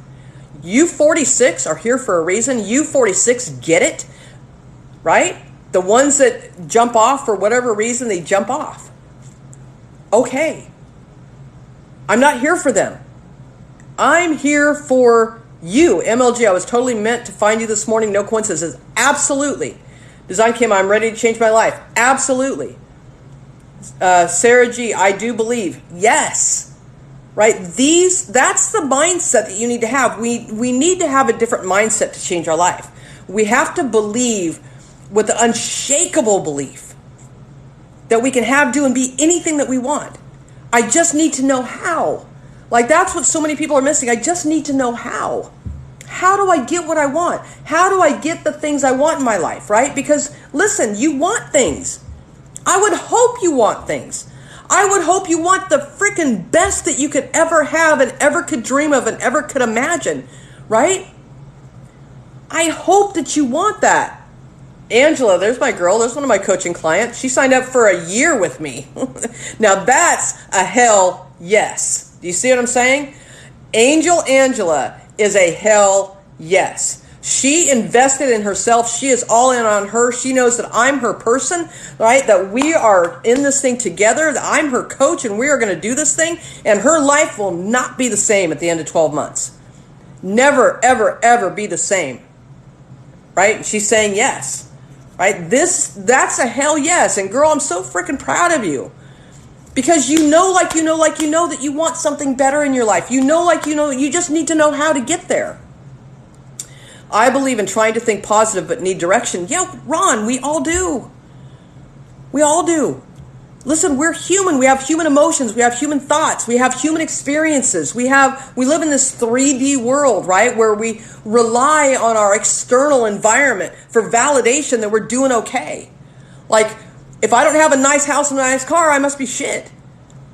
You 46 are here for a reason. You 46 get it, right? The ones that jump off for whatever reason, they jump off. Okay. I'm not here for them. I'm here for you. MLG, I was totally meant to find you this morning. No coincidences. Absolutely. Design Kim, I'm ready to change my life. Absolutely. Sarah G, I do believe. Yes. Right? That's the mindset that you need to have. We need to have a different mindset to change our life. We have to believe with the unshakable belief that we can have, do, and be anything that we want. I just need to know how. That's what so many people are missing. I just need to know how. How do I get what I want? How do I get the things I want in my life, right? Because, listen, you want things. I would hope you want things. I would hope you want the freaking best that you could ever have and ever could dream of and ever could imagine, right? I hope that you want that. Angela, there's my girl. There's one of my coaching clients. She signed up for a year with me. Now that's a hell yes. Do you see what I'm saying? Angel Angela is a hell yes. She invested in herself. She is all in on her. She knows that I'm her person, right? That we are in this thing together. That I'm her coach and we are going to do this thing. And her life will not be the same at the end of 12 months. Never, ever, ever be the same. Right? And she's saying yes. Right? That's a hell yes. And girl, I'm so freaking proud of you. Because you know that you want something better in your life. You just need to know how to get there. I believe in trying to think positive but need direction. Yeah, Ron, we all do. We all do. Listen, we're human. We have human emotions. We have human thoughts. We have human experiences. We live in this 3D world, right? Where we rely on our external environment for validation that we're doing okay. Like, if I don't have a nice house and a nice car, I must be shit.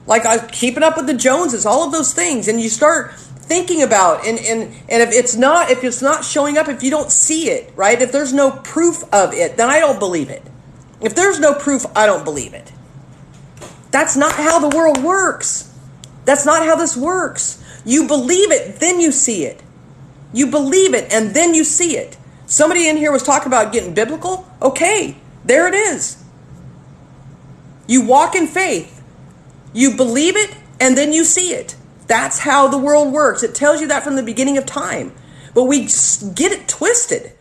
Like, I'm keeping up with the Joneses, all of those things. And you start thinking about, and if it's not showing up, if you don't see it, right? If there's no proof of it, then I don't believe it. If there's no proof, I don't believe it. That's not how the world works. That's not how this works. You believe it, then you see it. You believe it, and then you see it. Somebody in here was talking about getting biblical. Okay, there it is. You walk in faith. You believe it, and then you see it. That's how the world works. It tells you that from the beginning of time. But we get it twisted.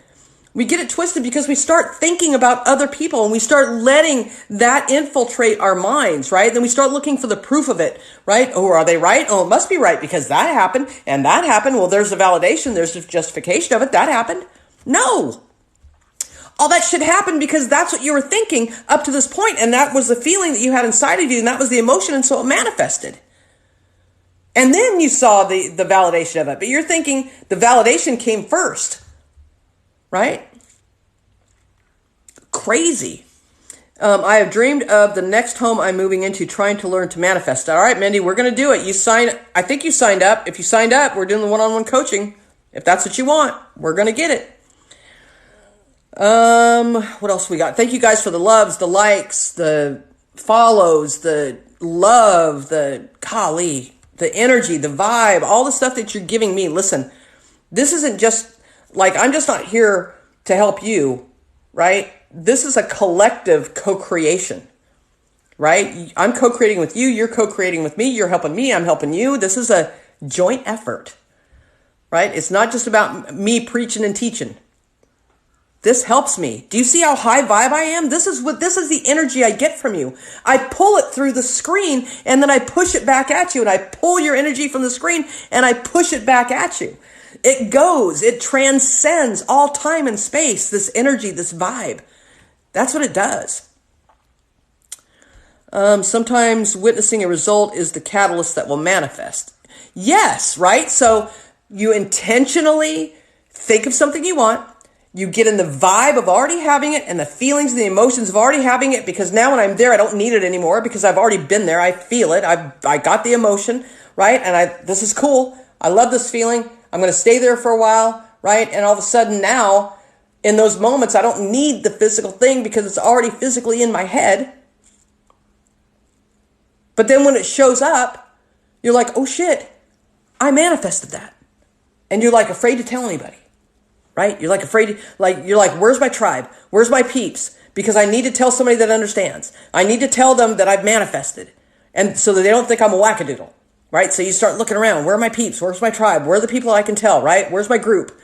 We get it twisted because we start thinking about other people and we start letting that infiltrate our minds, right? Then we start looking for the proof of it, right? Oh, are they right? Oh, it must be right because that happened and that happened. Well, there's a validation. There's a justification of it. That happened. No. All that should happen because that's what you were thinking up to this point, and that was the feeling that you had inside of you, and that was the emotion, and so it manifested. And then you saw the validation of it, but you're thinking the validation came first. Right? Crazy. I have dreamed of the next home I'm moving into, trying to learn to manifest. All right, Mindy, we're going to do it. I think you signed up. If you signed up, we're doing the one-on-one coaching. If that's what you want, we're going to get it. What else we got? Thank you guys for the loves, the likes, the follows, the love, the golly, the energy, the vibe, all the stuff that you're giving me. Listen, this isn't just like, I'm just not here to help you, right? This is a collective co-creation, right? I'm co-creating with you. You're co-creating with me. You're helping me. I'm helping you. This is a joint effort, right? It's not just about me preaching and teaching. This helps me. Do you see how high vibe I am? This is the energy I get from you. I pull it through the screen and then I push it back at you, and I pull your energy from the screen and I push it back at you. It transcends all time and space, this energy, this vibe. That's what it does. Sometimes witnessing a result is the catalyst that will manifest. Yes, right? So you intentionally think of something you want. You get in the vibe of already having it and the feelings and the emotions of already having it, because now when I'm there, I don't need it anymore because I've already been there. I feel it. I got the emotion, right? And this is cool. I love this feeling. I'm going to stay there for a while, right? And all of a sudden now, in those moments, I don't need the physical thing because it's already physically in my head. But then when it shows up, you're like, oh shit, I manifested that. And you're like afraid to tell anybody, right? You're like afraid, you're like, where's my tribe? Where's my peeps? Because I need to tell somebody that understands. I need to tell them that I've manifested. And so that they don't think I'm a wackadoodle. Right? So you start looking around. Where are my peeps? Where's my tribe? Where are the people I can tell? Right? Where's my group?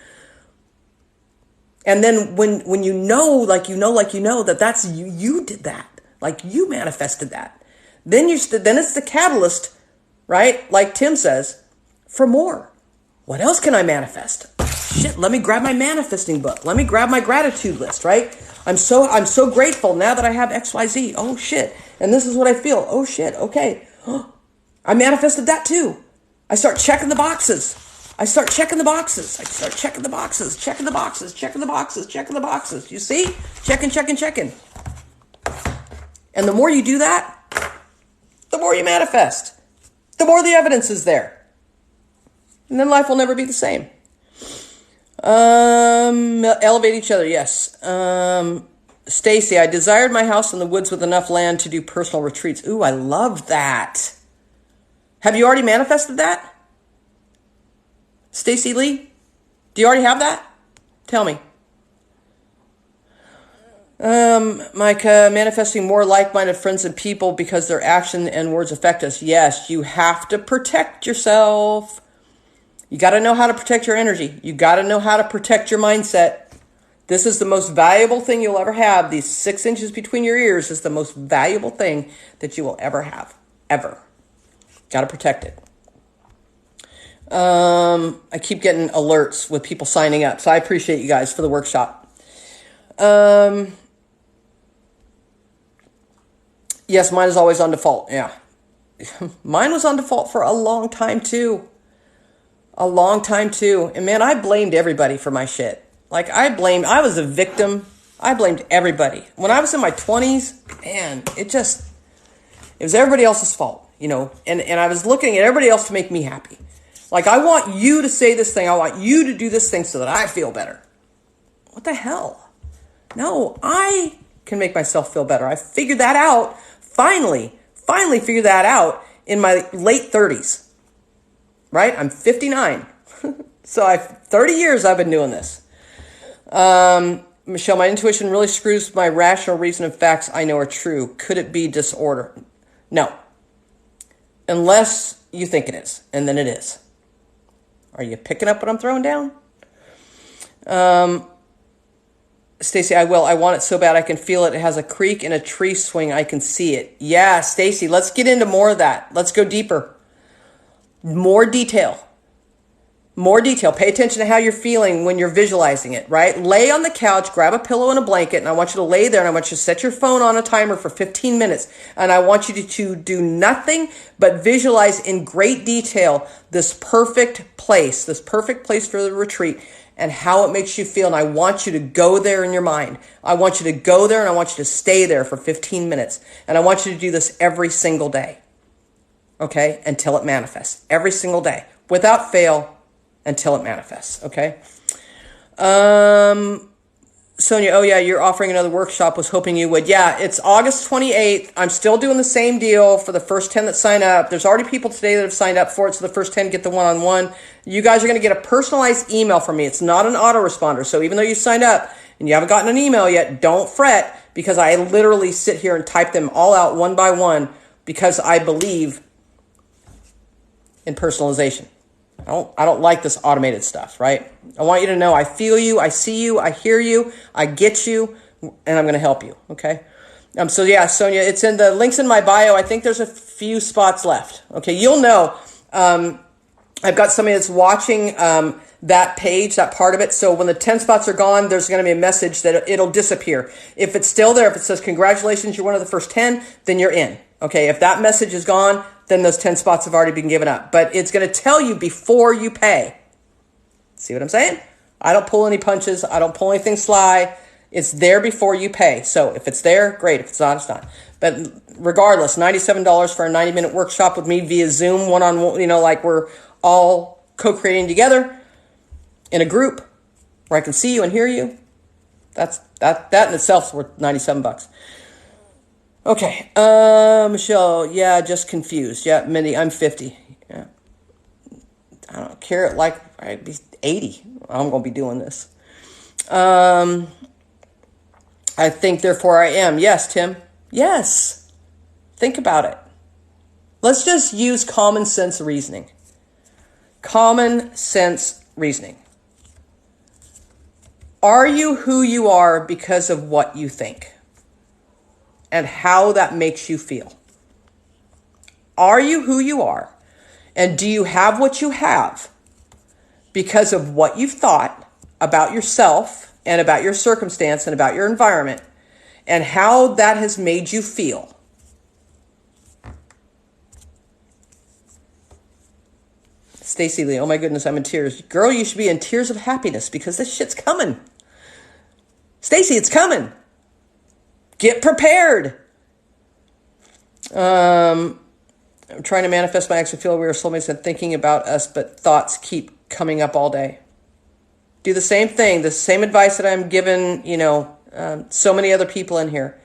And then when you know that that's you did that. Like you manifested that. Then it's the catalyst, right? Like Tim says, for more. What else can I manifest? Shit, let me grab my manifesting book. Let me grab my gratitude list, right? I'm so grateful now that I have XYZ. Oh shit. And this is what I feel. Oh shit. Okay. I manifested that too. I start checking the boxes. Checking the boxes. You see? Checking. And the more you do that, the more you manifest. The more the evidence is there. And then life will never be the same. Elevate each other, yes. Stacy, I desired my house in the woods with enough land to do personal retreats. Ooh, I love that. Have you already manifested that? Stacy Lee, do you already have that? Tell me. Micah, manifesting more like-minded friends and people because their action and words affect us. Yes, you have to protect yourself. You got to know how to protect your energy. You got to know how to protect your mindset. This is the most valuable thing you'll ever have. These 6 inches between your ears is the most valuable thing that you will ever have. Ever. Got to protect it. I keep getting alerts with people signing up, so I appreciate you guys for the workshop. Yes, mine is always on default. Yeah. Mine was on default for a long time too. A long time too. And man, I blamed everybody for my shit. Like I was a victim. I blamed everybody. When I was in my 20s, man, it was everybody else's fault, you know, and I was looking at everybody else to make me happy. Like, I want you to say this thing. I want you to do this thing so that I feel better. What the hell? No, I can make myself feel better. I figured that out. Finally figured that out in my late 30s. Right? I'm 59. So 30 years I've been doing this. Michelle, my intuition really screws my rational reason and facts I know are true. Could it be disorder? No. Unless you think it is, and then it is. Are you picking up what I'm throwing down? Stacy, I will. I want it so bad I can feel it. It has a creak and a tree swing. I can see it. Yeah, Stacy, let's get into more of that. Let's go deeper. More detail. More detail. Pay attention to how you're feeling when you're visualizing it, right? Lay on the couch, grab a pillow and a blanket, and I want you to lay there, and I want you to set your phone on a timer for 15 minutes, and I want you to do nothing but visualize in great detail this perfect place for the retreat, and how it makes you feel, and I want you to go there in your mind. I want you to go there, and I want you to stay there for 15 minutes, and I want you to do this every single day, okay, until it manifests. Every single day, without fail, until it manifests, okay? Sonia, oh yeah, you're offering another workshop. Was hoping you would. Yeah, it's August 28th. I'm still doing the same deal for the first 10 that sign up. There's already people today that have signed up for it, so the first 10 get the one-on-one. You guys are going to get a personalized email from me. It's not an autoresponder, so even though you signed up and you haven't gotten an email yet, don't fret, because I literally sit here and type them all out one by one because I believe in personalization. I don't like this automated stuff, right? I want you to know I feel you, I see you, I hear you, I get you, and I'm going to help you, okay? So yeah, Sonia, it's in the links in my bio. I think there's a few spots left. Okay, you'll know. I've got somebody that's watching that page, that part of it. So when the 10 spots are gone, there's going to be a message that it'll disappear. If it's still there, if it says congratulations, you're one of the first 10, then you're in. Okay, if that message is gone, then those 10 spots have already been given up. But it's going to tell you before you pay. See what I'm saying? I don't pull any punches. I don't pull anything sly. It's there before you pay. So if it's there, great. If it's not, it's not. But regardless, $97 for a 90-minute workshop with me via Zoom, one-on-one, you know, like we're all co-creating together in a group where I can see you and hear you. That in itself is worth $97. Okay, Michelle, yeah, just confused. Yeah, Mindy, I'm 50. Yeah, I don't care. Like, I'd be 80. I'm going to be doing this. I think, therefore I am. Yes, Tim. Yes. Think about it. Let's just use common sense reasoning. Common sense reasoning. Are you who you are because of what you think? And how that makes you feel? Are you who you are? And do you have what you have because of what you've thought about yourself and about your circumstance and about your environment and how that has made you feel? Stacy Lee, oh my goodness, I'm in tears. Girl, you should be in tears of happiness because this shit's coming. Stacy, it's coming. Get prepared. I'm trying to manifest my ex and feel we are soulmates and thinking about us, but thoughts keep coming up all day. Do the same thing, the same advice that I'm giving, so many other people in here.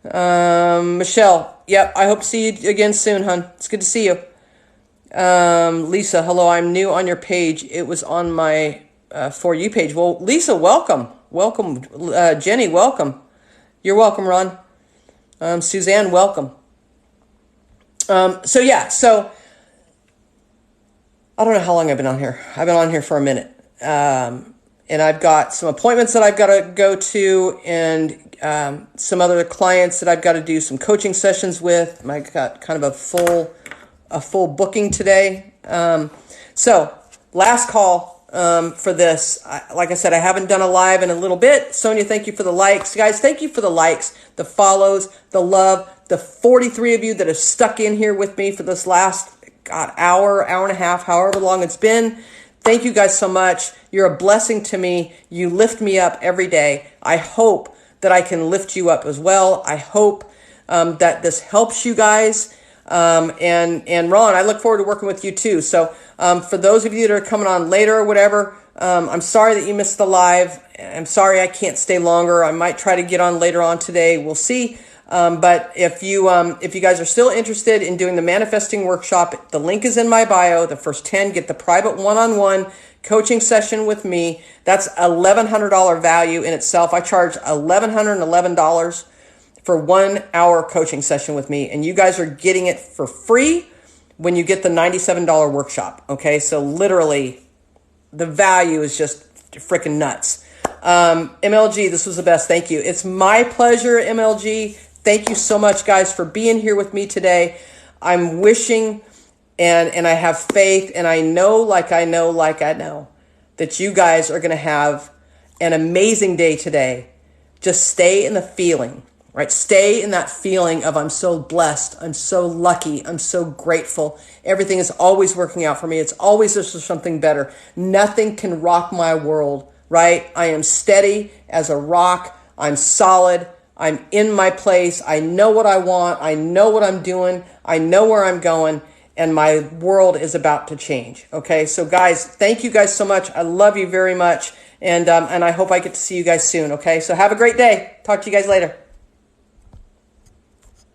Michelle, yep, I hope to see you again soon, hon. It's good to see you. Lisa, hello, I'm new on your page. It was on my For You page. Well, Lisa, welcome. Welcome. Jenny, welcome. You're welcome, Ron. Suzanne, welcome. So I don't know how long I've been on here. I've been on here for a minute. And I've got some appointments that I've got to go to, and some other clients that I've got to do some coaching sessions with. I got kind of a full booking today. So last call for this. Like I said, I haven't done a live in a little bit. Sonia, thank you for the likes. Guys, thank you for the likes, the follows, the love, the 43 of you that have stuck in here with me for this last hour and a half, however long it's been. Thank you guys so much. You're a blessing to me. You lift me up every day. I hope that I can lift you up as well. I hope that this helps you guys. And Ron, I look forward to working with you too. So for those of you that are coming on later or whatever, I'm sorry that you missed the live. I'm sorry I can't stay longer. I might try to get on later on today. We'll see. But if you guys are still interested in doing the manifesting workshop, the link is in my bio. The first 10 get the private one-on-one coaching session with me. That's $1,100 value in itself. I charge $1,111 for 1 hour coaching session with me. And you guys are getting it for free when you get the $97 workshop. Okay. So literally the value is just freaking nuts. MLG, this was the best. Thank you. It's my pleasure, MLG. Thank you so much, guys, for being here with me today. I'm wishing and I have faith, and I know that you guys are going to have an amazing day today. Just stay in the feeling, right? Stay in that feeling of I'm so blessed. I'm so lucky. I'm so grateful. Everything is always working out for me. It's always just something better. Nothing can rock my world, right? I am steady as a rock. I'm solid. I'm in my place. I know what I want. I know what I'm doing. I know where I'm going, and my world is about to change. Okay. So guys, thank you guys so much. I love you very much. And I hope I get to see you guys soon. Okay. So have a great day. Talk to you guys later.